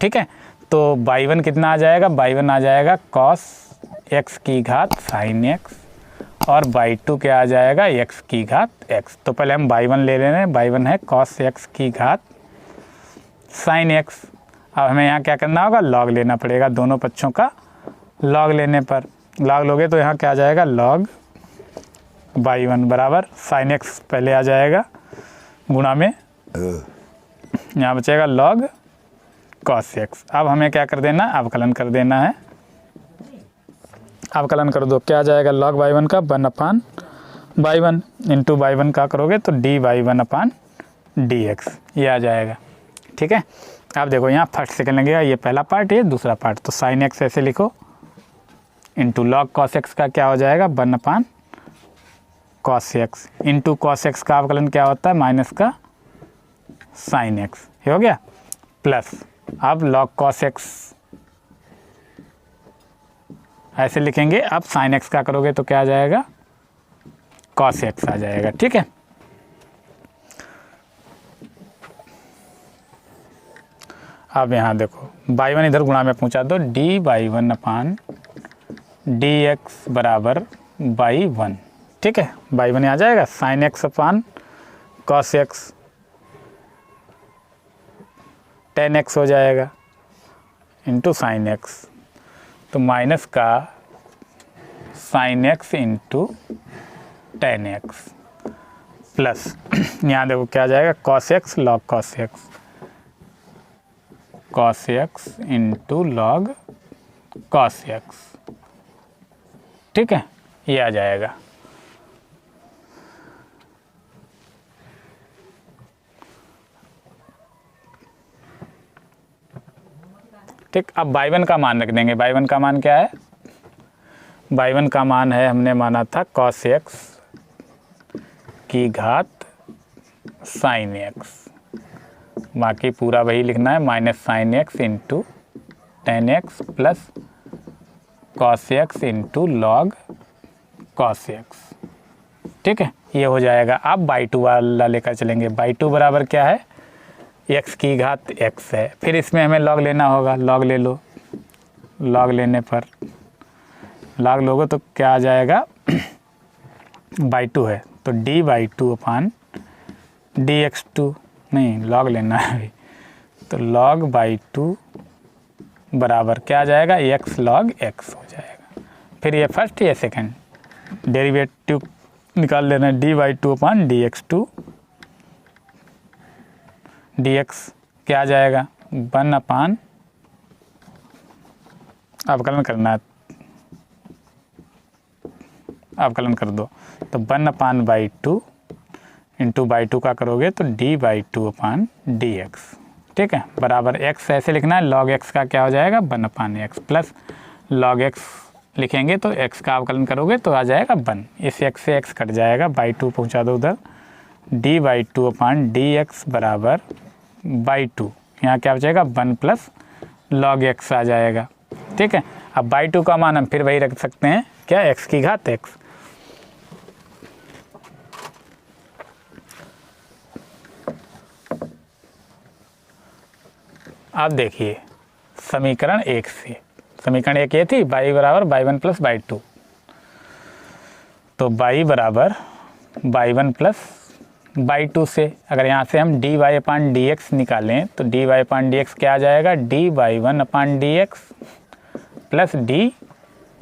ठीक है, तो बाई 1 कितना आ जाएगा, बाई 1 आ जाएगा कॉस एक्स की घात साइन एक्स और बाई 2 क्या आ जाएगा एक्स की घात एक्स। तो पहले हम बाई 1 ले रहे हैं, बाई 1 है कॉस एक्स की घात साइन एक्स। अब हमें यहाँ क्या करना होगा, लॉग लेना पड़ेगा दोनों पक्षों का। लॉग लेने पर लॉग लोगे तो यहाँ क्या आ जाएगा, लॉग बाई 1 बराबर साइन एक्स पहले आ जाएगा गुणा में, यहाँ बचेगा लॉग कॉस एक्स। अब हमें क्या कर देना, अवकलन कर देना है। अवकलन कर दो, क्या आ जाएगा लॉग बाई 1 का 1 अपान बाई 1 इंटू बाई 1 का करोगे तो D by 1 upon D x, ये आ जाएगा। ठीक है, अब देखो यहाँ फर्स्ट सेकंड लगेगा, ये पहला पार्ट, ये दूसरा पार्ट। तो साइन एक्स ऐसे लिखो इंटू लॉग कॉस एक्स का क्या हो जाएगा 1 अपान cos x into cos x का अवकलन क्या होता है माइनस का साइन एक्स, ये हो गया। प्लस अब लॉग कॉस एक्स ऐसे लिखेंगे। अब साइन एक्स का करोगे तो क्या आ जाएगा कॉस एक्स आ जाएगा। ठीक है, अब यहाँ देखो बाई 1 इधर गुणा में पहुँचा दो, D by 1 upon D x बराबर बाई 1। ठीक है, बाई 1 आ जाएगा साइन एक्स अपान कॉस एक्स, टेन एक्स हो जाएगा इंटू साइन एक्स। तो माइनस का sine x into ten x plus यहाँ देखो क्या आ जाएगा cos x log cos x, cos x into log cos x. ठीक है, ये आ जाएगा। ठीक, अब बाई 1 का मान रख देंगे। बाई 1 का मान क्या है, बाई 1 का मान है, हमने माना था कॉस एक्स की घात साइन एक्स, बाकी पूरा वही लिखना है minus sine x into ten x plus cos x into log cos x. ठीक है, ये हो जाएगा। अब बाई 2 वाला लेकर चलेंगे। बाई 2 बराबर क्या है, एक्स की घात एक्स है। फिर इसमें हमें लॉग लेना होगा, लॉग ले लो। लॉग लेने पर लॉग लोगे तो क्या आ जाएगा बाई 2 है तो D by 2 upon D x 2, नहीं लॉग लेना है अभी, तो लॉग बाई 2 बराबर क्या आ जाएगा एक्स लॉग एक्स हो जाएगा। फिर ये फर्स्ट ये सेकंड डेरिवेटिव निकाल लेना है, D by 2 upon D x 2, D x क्या आ जाएगा 1 अपान, अवकलन करना है, अवकलन कर दो तो 1 अपान बाई 2 इंटू बाई 2 का करोगे तो D by 2 upon D x. ठीक है, बराबर एक्स ऐसे लिखना है, लॉग एक्स का क्या हो जाएगा 1 अपान एक्स प्लस लॉग एक्स लिखेंगे तो एक्स का अवकलन करोगे तो आ जाएगा 1। इस एक्स से एक्स कट जाएगा, बाई 2 पहुँचा दो उधर, D by two upon D x बराबर बाई टू, यहाँ क्या बचेगा 1 प्लस लॉग एक्स आ जाएगा। ठीक है, अब बाई टू का मान हम फिर वही रख सकते हैं, क्या, एक्स की घात एक्स। अब देखिए समीकरण 1 से, समीकरण 1 ये थी बाई बराबर बाई 1 प्लस बाई टू, तो बाई बराबर बाई 1 प्लस बाई टू से अगर यहाँ से हम D Y upon D x निकालें तो D Y upon D x क्या आ जाएगा, D by 1 upon D x plus D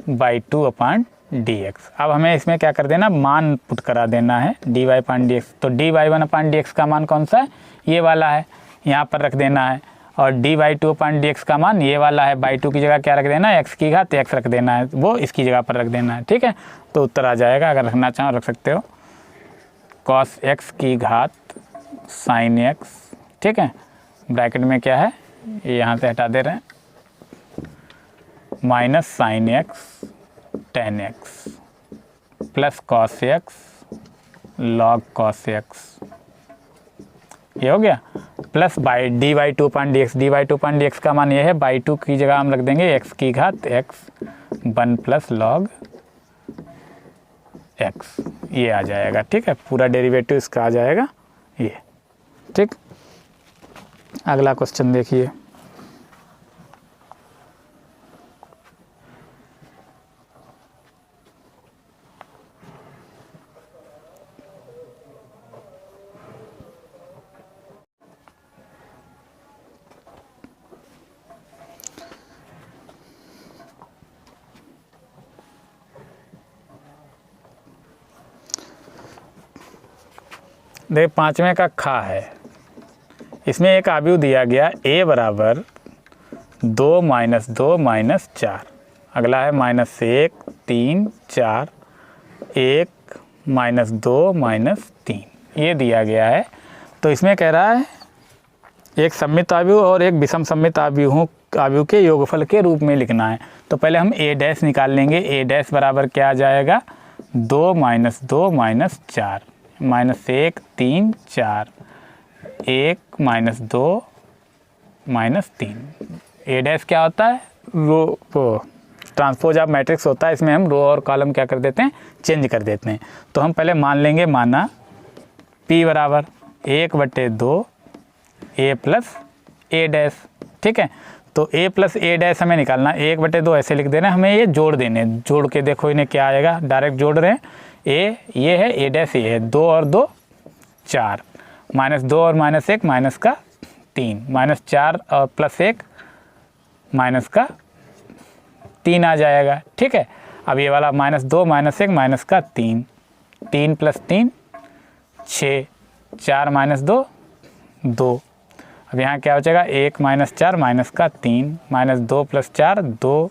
by two upon D x. अब हमें इसमें क्या कर देना, मान पुट करा देना है D Y upon D X. तो D by 1 upon D x का मान कौन सा है, ये वाला है, यहाँ पर रख देना है। और D by two upon D x का मान ये वाला है, बाई टू की जगह क्या रख देना है, एक्स की घात एक्स रख देना है, वो इसकी जगह पर रख देना है। ठीक है, तो उत्तर आ जाएगा, अगर रखना चाहो रख सकते हो, कॉस एक्स की घात साइन एक्स। ठीक है, ब्रैकेट में क्या है, ये यहाँ से हटा दे रहे हैं, minus sine x ten x plus cos x log cos x, ये हो गया, plus by D by two upon D x. D by two upon D x का मान ये है, बाई टू की जगह हम रख देंगे एक्स की घात एक्स 1 प्लस लॉग एक्स, ये आ जाएगा। ठीक है, पूरा डेरिवेटिव इसका आ जाएगा ये। ठीक, अगला क्वेश्चन देखिए, देख 5वें का खा है, इसमें एक आव्यूह दिया गया a बराबर 2 माइनस 2 माइनस 4, अगला है माइनस 1 3 4 1 माइनस 2 माइनस 3, ये दिया गया है। तो इसमें कह रहा है एक सममित आव्यूह और एक विषम सममित आव्यूह के योगफल के रूप में लिखना है। तो पहले हम a डैश निकाल लेंगे, a डैश बराबर क्या आ जाएगा, 2 minus 2 minus 4, minus 1 3 4 1 minus 2 minus 3। ए डैश क्या होता है, रो वो ट्रांसपोज ऑफ मैट्रिक्स होता है, इसमें हम रो और कॉलम क्या कर देते हैं, चेंज कर देते हैं। तो हम पहले मान लेंगे, माना p बराबर 1/2 a प्लस ए डैश। ठीक है, तो a प्लस ए डैश हमें निकालना, 1/2 ऐसे लिख देना, हमें ये जोड़ देने, जोड़ के देखो इन्हें क्या आएगा, डायरेक्ट जोड़ रहे हैं, a ये है, a डैश ये है, 2 और 2 4, माइनस 2 और माइनस 1 माइनस का 3, माइनस 4 और प्लस 1 माइनस का 3 आ जाएगा। ठीक है, अब ये वाला माइनस 2 माइनस 1 माइनस का 3, 3 प्लस 3 6, 4 माइनस 2 2, अब यहाँ क्या बचेगा, 1 माइनस 4 माइनस का 3, माइनस 2 प्लस 4 2,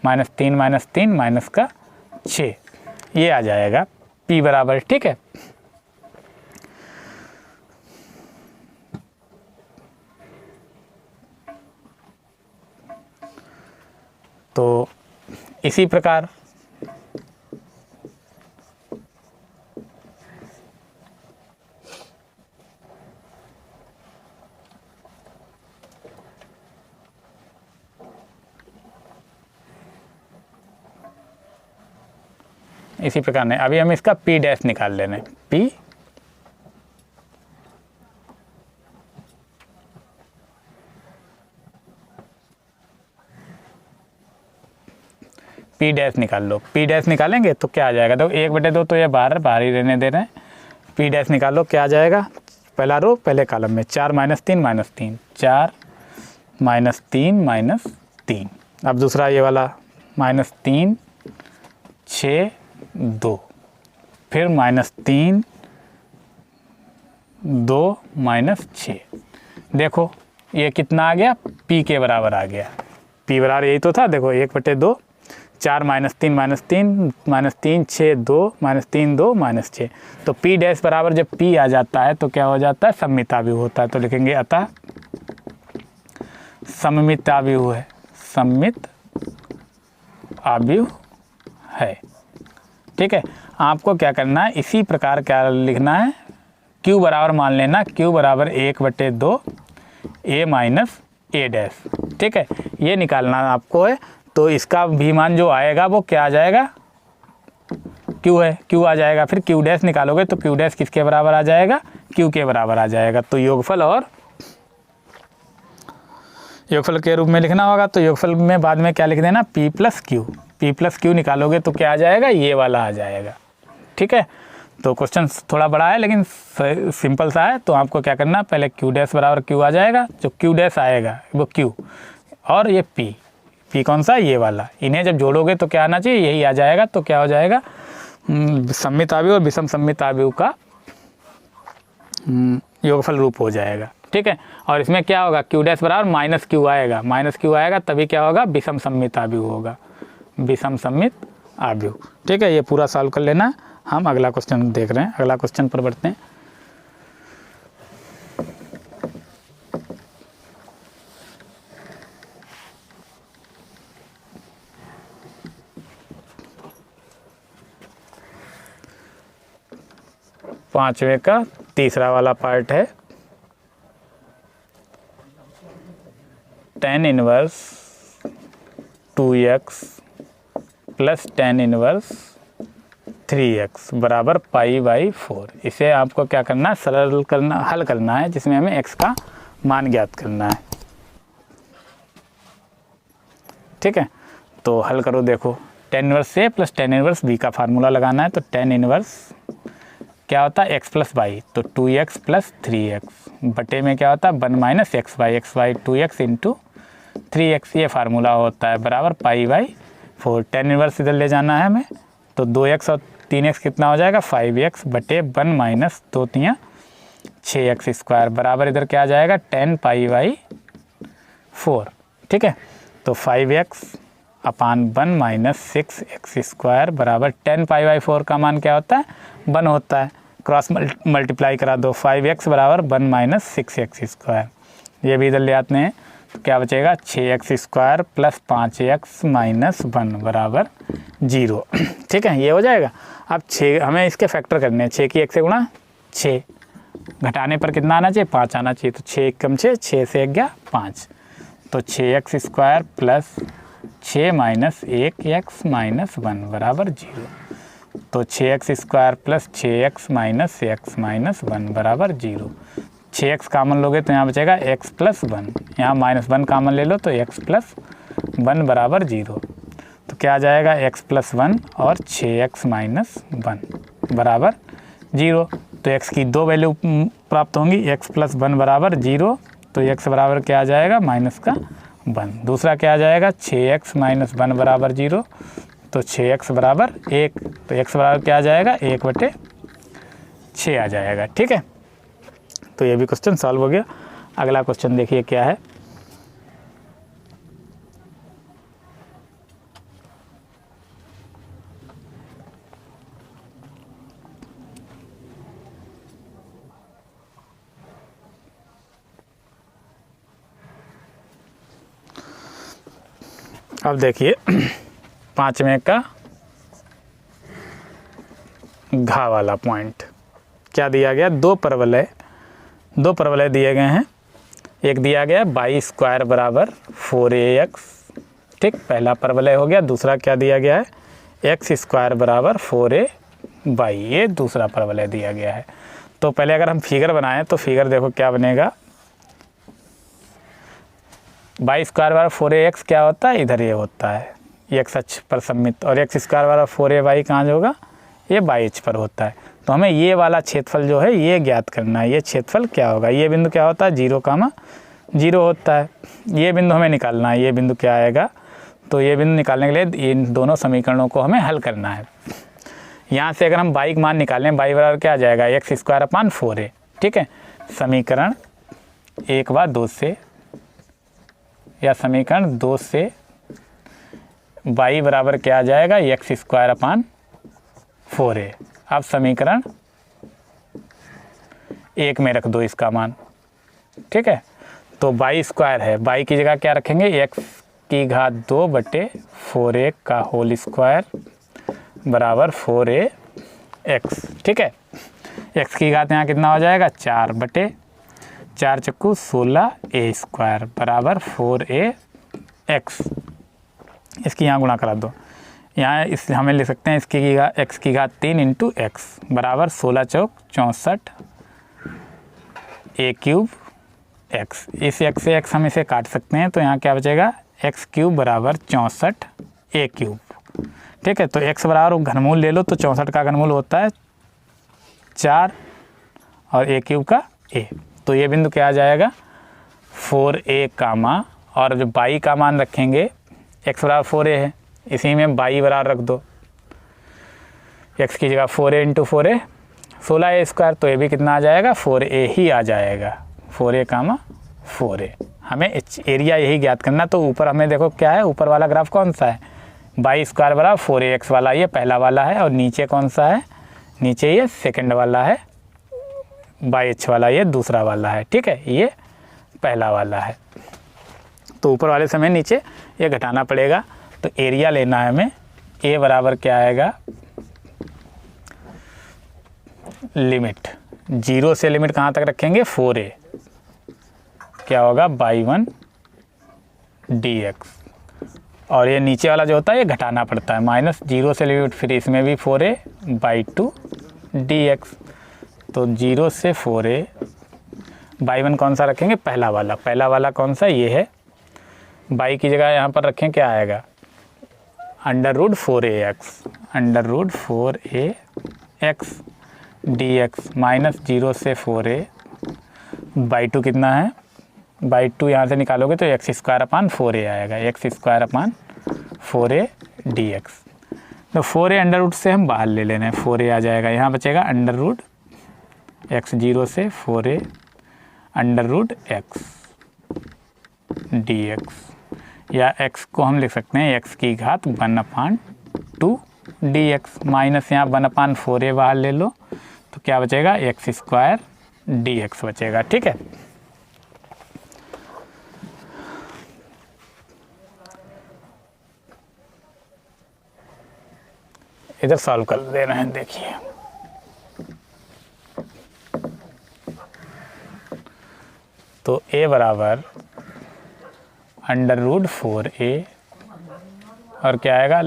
माइनस 3 माइनस का 6, ये आ जाएगा p बराबर। ठीक है, तो इसी प्रकार नहीं, अभी हम इसका p डैश निकाल ले रहे हैं, p डैश निकाल लो। p डैश निकालेंगे तो क्या आ जाएगा, तो 1/2 तो ये बाहर ही रहने दे रहे हैं, p डैश निकाल लो, क्या आ जाएगा, पहला रो पहले कॉलम में 4 माइनस 3 माइनस 3, 4 माइनस 3 माइनस 3, अब दूसरा ये वाला माइनस 3 6 2, फिर माइनस 3 2 माइनस 6, देखो ये कितना आ गया, p के बराबर आ गया, p बराबर यही तो था, देखो 1/2 4 minus 3 minus 3 minus 3 6 2 minus 3 2 minus 6, तो p डैश बराबर जब p आ जाता है तो क्या हो जाता है, सममित आव्यूह होता है। तो लिखेंगे अतः सममित आव्यूह है, सममित आव्यूह है। ठीक है, आपको क्या करना है, इसी प्रकार क्या लिखना है, क्यू बराबर मान लेना क्यू बराबर 1/2 a माइनस a डैश, ठीक है, ये निकालना आपको है। तो इसका भी मान जो आएगा वो क्या आ जाएगा, क्यू है, क्यू आ जाएगा। फिर क्यू डैश निकालोगे तो क्यू डैश किसके बराबर आ जाएगा, क्यू के बराबर आ जाएगा। तो योगफल और योगफल के रूप में लिखना होगा। तो योगफल में बाद में क्या लिख देना, p प्लस क्यू निकालोगे तो क्या आ जाएगा, ये वाला आ जाएगा, ठीक है। तो क्वेश्चन थोड़ा बड़ा है लेकिन सिंपल सा है। तो आपको क्या करना, पहले क्यू डैश बराबर क्यू आ जाएगा, जो क्यू डैश आएगा वो क्यू, और ये पी कौन सा, ये वाला, इन्हें जब जोड़ोगे तो क्या आना चाहिए, यही आ जाएगा। तो क्या हो जाएगा, सममित आव्यूह और विषम सममित आव्यूह का योगफल रूप हो जाएगा, ठीक है। और इसमें क्या होगा, क्यू डैश बराबर माइनस क्यू आएगा, तभी क्या होगा, विषम सममित आव्यूह होगा, विषम सममित आव्यूह, ठीक है। ये पूरा सॉल्व कर लेना। हम अगला क्वेश्चन देख रहे हैं, अगला क्वेश्चन पर बढ़ते हैं। पांचवे का तीसरा वाला पार्ट है, tan inverse 2x plus tan inverse 3x बराबर π/4। इसे आपको क्या करना है, सरल करना, हल करना है, जिसमें हमें x का मान ज्ञात करना है, ठीक है। तो हल करो, देखो tan inverse a plus tan inverse b का फार्मूला लगाना है। तो tan इनवर्स क्या होता है, x प्लस वाई, तो 2x प्लस 3x बटे में क्या होता है 1 minus x by 2x into 3x, ये फार्मूला होता है, बराबर π/4। tan इनवर्स इधर ले जाना है हमें, तो 2x और 3x कितना हो जाएगा, 5x बटे 1 माइनस 2 3 6x स्क्वायर, बराबर इधर क्या आ जाएगा, tan π/4, ठीक है। तो 5x अपान 1 माइनस 6x स्क्वायर बराबर tan π/4 का मान क्या होता है, 1 होता है। क्रॉस मल्टीप्लाई करा दो, 5x बराबर 1 माइनस 6x स्क्वायर, ये भी इधर ले आते हैं। तो क्या बचेगा, 6x square plus 5x minus 1 बराबर 0, ठीक है, ये हो जाएगा। अब 6 हमें इसके फैक्टर करने हैं, 6 की 1 से गुणा 6, घटाने पर कितना आना चाहिए, 5 आना चाहिए। तो 6 कम 6 से 1 गया 5, तो 6x square plus 6 minus 1x minus 1 बराबर 0। तो 6x square plus 6x minus x minus 1 बराबर 0। 6x कामन लोगे तो यहाँ बचेगा x प्लस 1, यहाँ माइनस 1 कामन ले लो तो x प्लस 1 बराबर 0। तो क्या आ जाएगा, x प्लस 1 और 6x माइनस 1 बराबर 0। तो x की 2 वैल्यू प्राप्त होंगी, x प्लस 1 बराबर 0, तो x बराबर क्या आ जाएगा, माइनस का 1। दूसरा क्या आ जाएगा, 6x माइनस 1 बराबर 0, तो 6x बराबर 1, तो x बराबर क्या आ जाएगा, 1/6 आ जाएगा, ठीक है। तो ये भी क्वेश्चन सॉल्व हो गया। अगला क्वेश्चन देखिए क्या है, अब देखिए पांचवें का घा वाला पॉइंट क्या दिया गया, दो परवलय दिए गए हैं। एक दिया गया बाई स्क्वायर बराबर 4ax, ठीक, पहला परवलय हो गया। दूसरा क्या दिया गया है, एक्स स्क्वायर बराबर 4a/, ये दूसरा परवलय दिया गया है। तो पहले अगर हम फिगर बनाएं तो फिगर देखो क्या बनेगा, बाई स्क्वायर बराबर 4ax क्या होता है, इधर ये होता है एक्स अक्ष पर सममित, और एक्स स्क्वायर बराबर 4a/, कहाँ होगा, ये बाई अक्ष पर होता है। तो हमें ये वाला क्षेत्रफल जो है ये ज्ञात करना है। ये क्षेत्रफल क्या होगा, ये बिंदु क्या होता है, 0,0 होता है। ये बिंदु हमें निकालना है, ये बिंदु क्या आएगा, तो ये बिंदु निकालने के लिए इन दोनों समीकरणों को हमें हल करना है। यहाँ से अगर हम बाई का मान निकालें, बाई बराबर क्या आ जाएगा, एक्स स्क्वायर अपान 4a, ठीक है। समीकरण 1 व 2 से, या समीकरण 2 से बाई बराबर क्या आ जाएगा, एक्स स्क्वायर अपान 4a। अब समीकरण 1 में रख दो इसका मान, ठीक है। तो बाई स्क्वायर है, बाई की जगह क्या रखेंगे, एक्स की घात 2/4a का होल स्क्वायर बराबर 4ax, ठीक है। एक्स की घात यहाँ कितना हो जाएगा 4/4 चक्कू 16a² बराबर 4ax। इसकी यहाँ गुणा करा दो, यहाँ इस हमें लिख सकते हैं इसकी एक्स की घात 3 इंटू एक्स बराबर 16 चौक 64 a³ x। इस एक्स से एक्स हम इसे काट सकते हैं, तो यहाँ क्या बचेगा x³ बराबर 64 a³। ठीक है, तो x बराबर घनमूल ले लो, तो 64 का घनमूल होता है 4 और a³ का a। तो ये बिंदु क्या आ जाएगा 4a कामा, और जो y का मान रखेंगे x बराबर 4a है, इसी में y बराबर रख दो, x की जगह 4a इंटू 4a 16a², तो ये भी कितना आ जाएगा 4a ही आ जाएगा, 4a कामा 4a। हमें एरिया यही ज्ञात करना। तो ऊपर हमें देखो क्या है, ऊपर वाला ग्राफ कौन सा है y² बराबर 4ax वाला, ये पहला वाला है, और नीचे कौन सा है, नीचे ये सेकंड वाला है, yh वाला ये दूसरा वाला है। ठीक है, ये पहला वाला है, तो ऊपर वाले से हमें नीचे ये घटाना पड़ेगा। तो एरिया लेना है हमें, a बराबर क्या आएगा, लिमिट 0 से लिमिट कहाँ तक रखेंगे 4a, क्या होगा y1 dx, और ये नीचे वाला जो होता है ये घटाना पड़ता है, -0 से लिमिट, फिर इसमें भी 4a/2 dx। तो 0 से 4a, y1 कौन सा रखेंगे, पहला वाला कौन सा, ये है। y की जगह यहाँ पर रखें, क्या आएगा √4ax dx -0 से 4a, y2 कितना है, y2 यहाँ से निकालोगे तो x²/4a आएगा, x²/4a dx। तो 4a √ से हम बाहर ले लेना है, 4a आ जाएगा, यहाँ बचेगा √x0 से 4a √x dx, या x को हम लिख सकते हैं x की घात 1/2 dx, माइनस यहाँ 1/4a बाहर ले लो, तो क्या बचेगा x² dx बचेगा। ठीक है, इधर सॉल्व कर दे रहे हैं, देखिए तो a बराबर √4a, और क्या आएगा,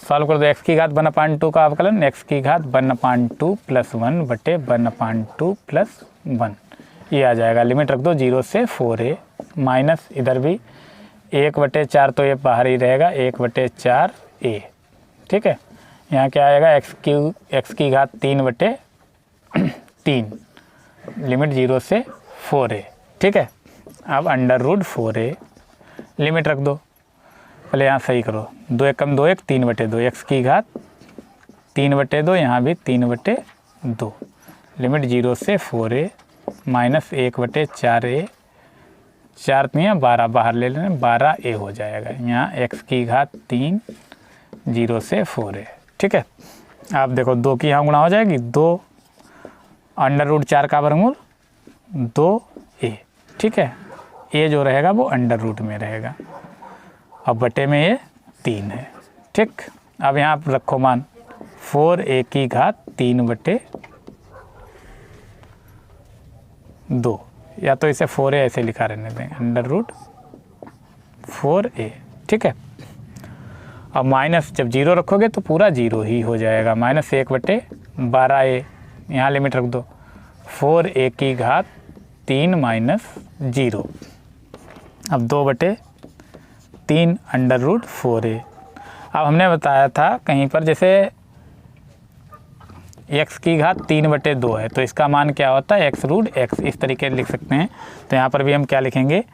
सॉल्व कर दो, x की घात 1/2 का अवकलन, x की घात 1/2 + 1/1/2 + 1, ये आ जाएगा। लिमिट रख दो 0 से 4a, माइनस इधर भी 1/4, तो ये बाहर ही रहेगा 1/4a। ठीक है, यहाँ क्या आएगा x की घात 3/3, लिमिट 0 से 4a। ठीक है, अब √4a लिमिट रख दो, पहले यहाँ सही करो, 2 × 2 = 3/2, x की घात 3/2, यहाँ भी 3/2, लिमिट 0 से 4a माइनस 1/4a, 4 × 12 बाहर ले लेना, 12a हो जाएगा। यहाँ x की घात 3 0 से 4a। ठीक है, आप देखो 2 की यहाँ गुणा हो जाएगी, 2 √4 का वर्गमूल 2a। ठीक है, a जो रहेगा वो √ में रहेगा, अब बटे में ये 3 है। ठीक, अब यहाँ आप रखो मान 4a की घात 3/2, या तो इसे 4a ऐसे लिखा रहने दें, √4a। ठीक है, अब माइनस जब 0 रखोगे तो पूरा 0 ही हो जाएगा, -1/12a, यहाँ लिमिट रख दो, 4a की घात 3 - 0, अब 2/3 √4a। अब हमने बताया था कहीं पर जैसे x की घात 3/2 है, तो इसका मान क्या होता है x√x, इस तरीके से लिख सकते हैं। तो यहाँ पर भी हम क्या लिखेंगे,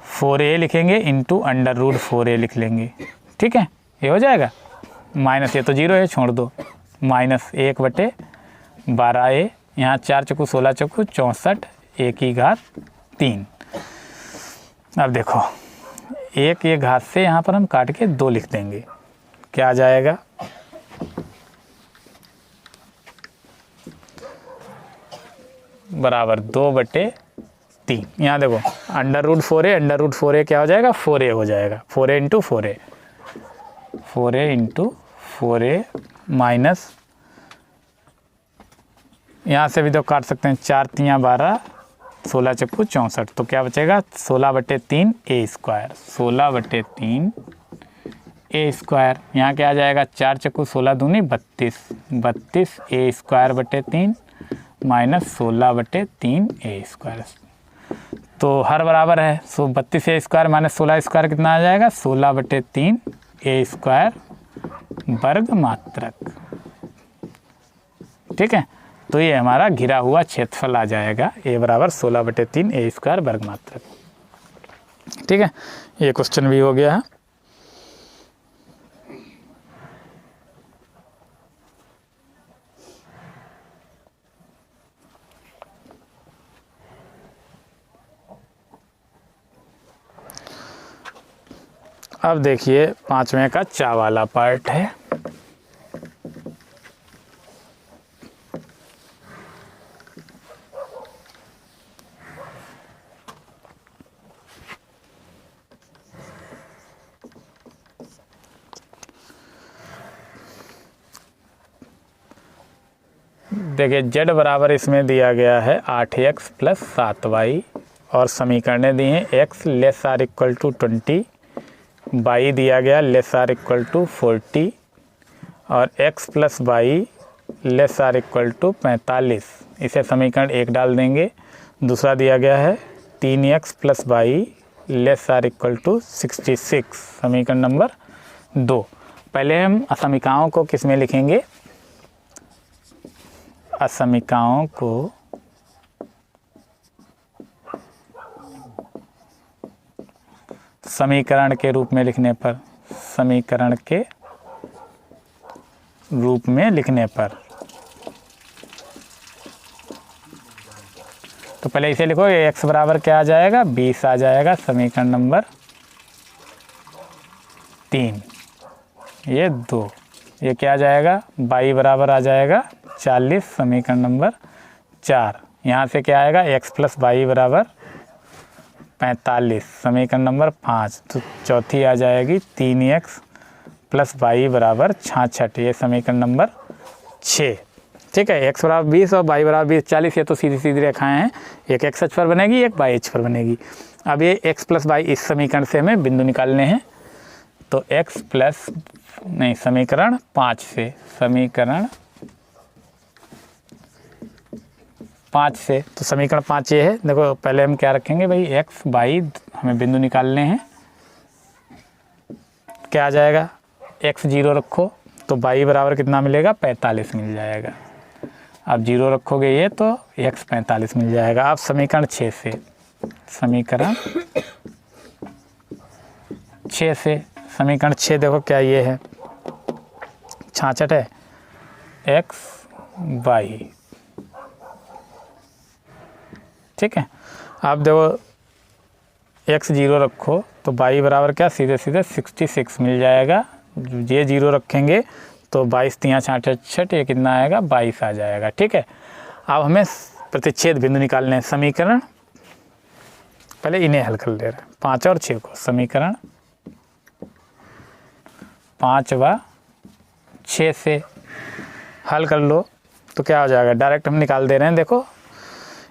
4a लिखेंगे इंटू √4a लिख लेंगे। ठीक है, ये हो जाएगा, माइनस ये तो 0 है, छोड़ दो, -1/12a, यहाँ 4 × 16 = 64, a की घात 3। अब देखो 1 ये घात से यहाँ पर हम काट के 2 लिख देंगे, क्या आ जाएगा, बराबर 2/3। यहाँ देखो √4a क्या हो जाएगा, 4a हो जाएगा, 4a × 4a, 4a × 4a minus यहाँ से भी तो काट सकते हैं, 4 तियाँ 12, 16 चक्कू 64, तो क्या बचेगा 16/3 ए स्क्वायर, 16/3 ए स्क्वायर। यहाँ क्या आ जाएगा 4 चक्कू 16 दूनी 32, 32 ए स्क्वायर/3 माइनस 16/3 ए स्क्वायर। तो हर बराबर है, सो 32 ए स्क्वायर माइनस 16 स्क्वायर कितना आ जाएगा 16/3 ए स्क्वायर वर्ग मात्रक। ठीक है, तो ये हमारा घिरा हुआ क्षेत्रफल आ जाएगा, ए बराबर 16/3 ए स्क्वायर वर्ग मात्रक। ठीक है, ये क्वेश्चन भी हो गया है। अब देखिए 5वें का चा वाला पार्ट है। देखिए z बराबर इसमें दिया गया है 8x + 7y और समीकरण दिए हैं x < 20, y दिया गया < 40 और x + y < 45। इसे समीकरण 1 डाल देंगे। दूसरा दिया गया है 3x + y < 66, समीकरण नंबर 2। पहले हम असमीकाओं को किस में लिखेंगे, असमीकाओं को समीकरण के रूप में लिखने पर, समीकरण के रूप में लिखने पर, तो पहले इसे लिखो, x बराबर क्या आ जाएगा 20 आ जाएगा, समीकरण नंबर 3, ये 2। ये क्या आ जाएगा y बराबर आ जाएगा 40, समीकरण नंबर 4। यहाँ से क्या आएगा x + y बराबर 45, समीकरण नंबर 5। तो चौथी आ जाएगी 3x + y बराबर 66, ये समीकरण नंबर 6। ठीक है, x बराबर 20 और y बराबर 20, 40, ये तो सीधी सीधी रेखाएं हैं, एक x अक्ष पर बनेगी, एक y अक्ष पर बनेगी। अब ये x + y इस समीकरण से हमें बिंदु निकालने हैं, तो समीकरण 5 से, समीकरण 5 से, तो समीकरण 5 ये है। देखो पहले हम क्या रखेंगे भाई, x y हमें बिंदु निकालने हैं, क्या आ जाएगा x 0 रखो तो y बराबर कितना मिलेगा 45 मिल जाएगा। अब 0 रखोगे ये तो x 45 मिल जाएगा। अब समीकरण 6 से, समीकरण 6 से, समीकरण 6 देखो क्या ये है 66 है, x y। ठीक है, अब देखो x 0 रखो तो y बराबर क्या सीधे सीधे 66 मिल जाएगा। ये 0 रखेंगे तो 22 तियाँ 66, ये कितना आएगा 22 आ जाएगा। ठीक है, अब हमें प्रतिच्छेद बिंदु निकालने हैं। समीकरण पहले इन्हें हल कर ले रहे हैं, 5 और 6 को, समीकरण 5 व 6 से हल कर लो तो क्या हो जाएगा, डायरेक्ट हम निकाल दे रहे हैं। देखो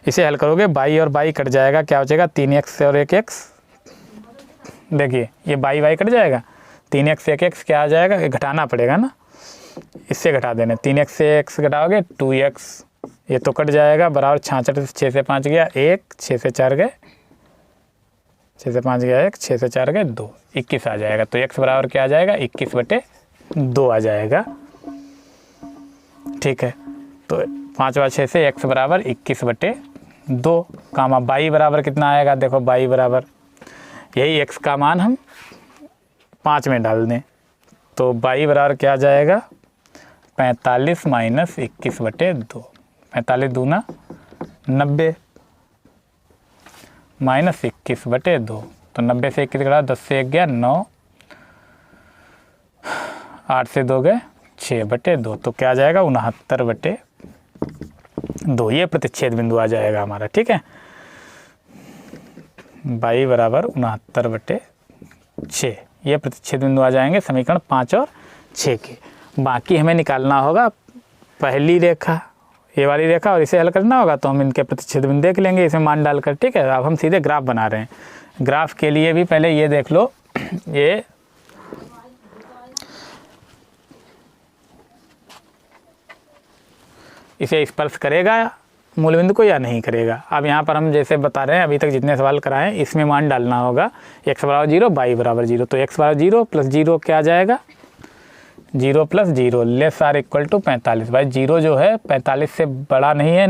इसे हल करोगे y और y कट जाएगा, क्या हो जाएगा 3x से और 1x, देखिए ये y कट जाएगा, 3x से 1x क्या आ जाएगा, ये घटाना पड़ेगा ना, इससे घटा देना, 3x से x घटाओगे 2x, ये तो कट जाएगा, बराबर 66, 6 से 5 गया 1, 6 से 4 गए, 6 से 5 गया 1, 6 से 4 गए 2, 21 आ जाएगा। तो x बराबर क्या आ जाएगा 21/2 आ जाएगा। ठीक है, तो 5 व 6 से x बराबर 21/2, कामा y बराबर कितना आएगा, देखो y बराबर यही x का मान हम 5 में डाल दें, तो y बराबर क्या आ जाएगा 45 - 21/2, 45 दूना 90 माइनस 21/2, तो 90 से 21 घटा, 10 से 1 गया 9, 8 से 2 गए 6/2, तो क्या आ जाएगा 69/2, ये प्रतिच्छेद बिंदु आ जाएगा हमारा। ठीक है, y बराबर 69/6, ये प्रतिच्छेद बिंदु आ जाएंगे समीकरण 5 और 6 के। बाकी हमें निकालना होगा पहली रेखा, ये वाली रेखा और इसे हल करना होगा तो हम इनके प्रतिच्छेद बिंदु देख लेंगे इसमें मान डालकर। ठीक है, अब हम सीधे ग्राफ बना रहे हैं। ग्राफ के लिए भी पहले ये देख लो, ये इसे स्पर्श करेगा मूल बिंदु को या नहीं करेगा। अब यहाँ पर हम जैसे बता रहे हैं अभी तक जितने सवाल कराएं इसमें मान डालना होगा x बराबर 0 y बराबर 0। तो x बराबर 0 प्लस 0 क्या आ जाएगा 0 plus 0 less or equal to 45। भाई 0 जो है 45 से बड़ा नहीं है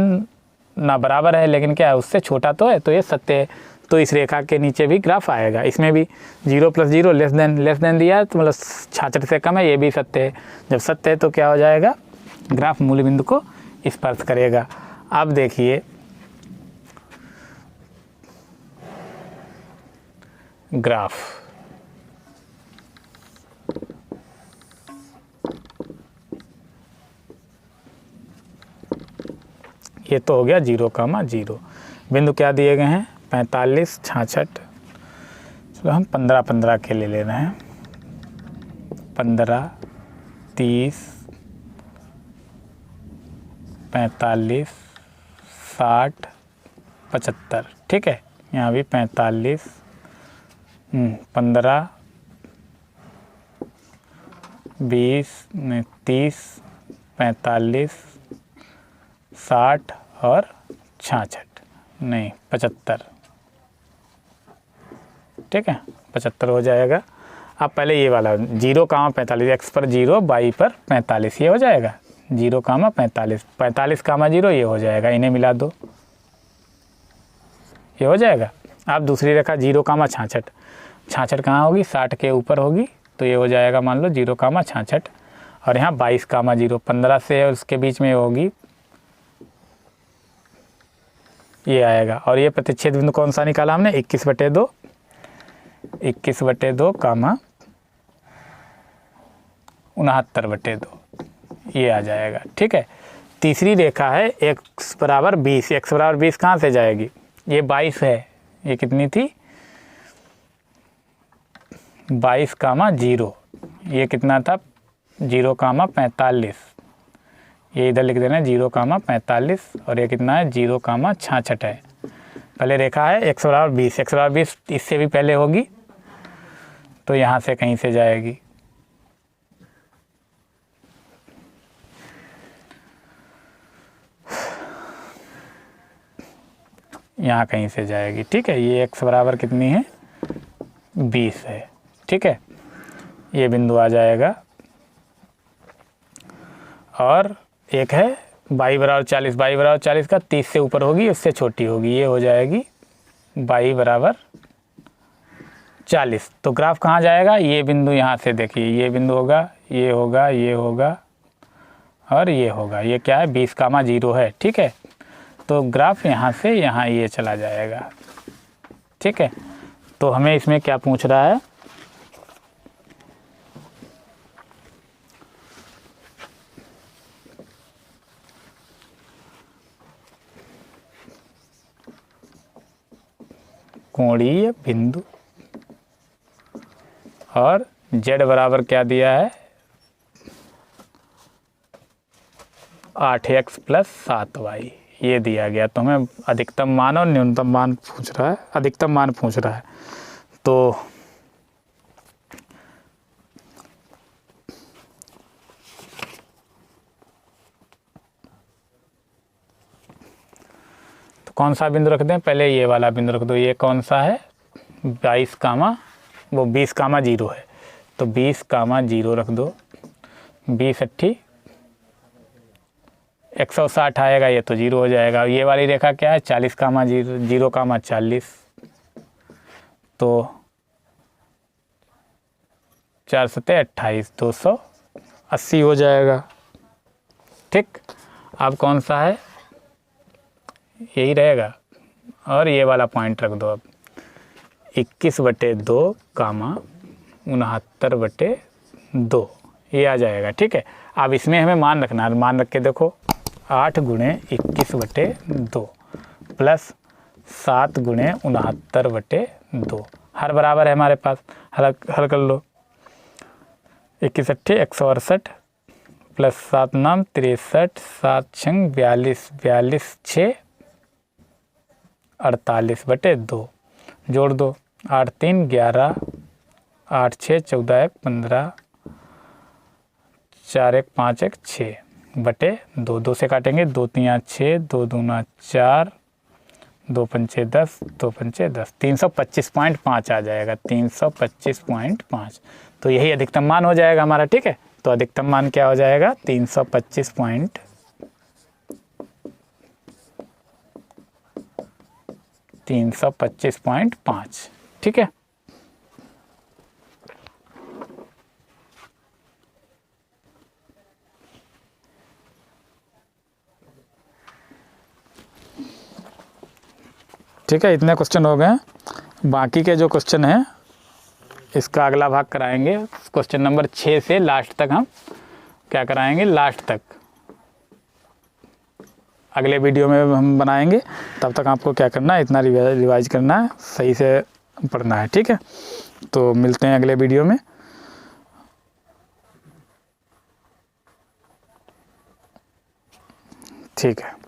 ना बराबर है, लेकिन क्या है उससे छोटा तो है, तो ये सत्य है। तो इस रेखा के नीचे भी ग्राफ आएगा। इसमें भी 0 प्लस 0 लेस देन दिया है तो मतलब 66 से कम है, ये भी सत्य है। जब सत्य है तो क्या हो जाएगा ग्राफ मूल बिंदु को स्पर्श करेगा। अब देखिए ग्राफ, ये तो हो गया 0,0। बिंदु क्या दिए गए हैं 45, 66। चलो हम 15 के ले रहे हैं। 15, 30, 45, 60, 75। ठीक है, यहाँ भी 45, 15, 20, 30, 45, 60 और 66 नहीं 75। ठीक है, 75 हो जाएगा। अब पहले ये वाला 0,45 x पर 0 y पर 45 ये हो जाएगा 0,45, 45,0 ये हो जाएगा। इन्हें मिला दो, ये हो जाएगा। अब दूसरी रेखा 0,66, 66 कहाँ होगी 60 के ऊपर होगी, तो ये हो जाएगा मान लो 0,66। और यहाँ 22,0 15 से उसके बीच में होगी, ये आएगा। और ये प्रतिच्छेद बिंदु कौन सा निकाला हमने 21/2, 21/2 कामा 69/2, ये आ जाएगा। ठीक है, तीसरी रेखा है x बराबर 20। x बराबर 20 कहाँ से जाएगी, ये 22 है, ये कितनी थी 22,0। ये कितना था 0,45, ये इधर लिख देना 0,45 और ये कितना है 0,66 है। पहले रेखा है x बराबर 20, x बराबर 20 इससे भी पहले होगी तो यहाँ से कहीं से जाएगी, यहाँ कहीं से जाएगी। ठीक है, ये x बराबर कितनी है 20 है। ठीक है, ये बिंदु आ जाएगा। और एक है y बराबर 40, y बराबर 40 का 30 से ऊपर होगी उससे छोटी होगी, ये हो जाएगी y बराबर 40। तो ग्राफ कहाँ जाएगा, ये बिंदु यहाँ से देखिए, ये बिंदु होगा, ये होगा, ये होगा और ये होगा। ये क्या है 20,0 है। ठीक है, तो ग्राफ यहाँ से यहाँ ये चला जाएगा। ठीक है, तो हमें इसमें क्या पूछ रहा है कोणीय बिंदु और z बराबर क्या दिया है 8x + 7y ये दिया गया। तो हमें अधिकतम मान और न्यूनतम मान पूछ रहा है, अधिकतम मान पूछ रहा है। तो कौन सा बिंदु रख दें, पहले ये वाला बिंदु रख दो। ये कौन सा है 22 कामा वो 20,0 है, तो 20,0 रख दो। 20 अट्ठी 160 आएगा, ये तो 0 हो जाएगा। ये वाली रेखा क्या है 40,0 0,40, तो 4 सत्ते 28 280 हो जाएगा। ठीक, अब कौन सा है यही रहेगा। और ये वाला पॉइंट रख दो अब 21/2 कामा 69/2 ये आ जाएगा। ठीक है, अब इसमें हमें मान रखना है, मान रख के देखो 8 × 21/2 प्लस 7 × 69/2 हर बराबर है हमारे पास, हल कर लो। 21 अट्ठे 168 प्लस 7 नाम 63, 7 छंग 42, 42 6 48/2 जोड़ दो, 8 3 11, 8 6 14 1 15, 4 1 5 1 6/2, 2 से काटेंगे, 2 3 6, 2 दूना 4, 2 पंचे 10, 2 पंचे 10, 325.5 आ जाएगा, 325.5। तो यही अधिकतम मान हो जाएगा हमारा, ठीक है। तो अधिकतम मान क्या हो जाएगा, 325.5, ठीक है। ठीक है, इतने क्वेश्चन हो गए। बाकी के जो क्वेश्चन हैं इसका अगला भाग कराएंगे, क्वेश्चन नंबर 6 से लास्ट तक हम क्या कराएंगे, लास्ट तक अगले वीडियो में हम बनाएंगे। तब तक आपको क्या करना है, इतना रिवाइज करना है, सही से पढ़ना है, ठीक है। तो मिलते हैं अगले वीडियो में। ठीक है।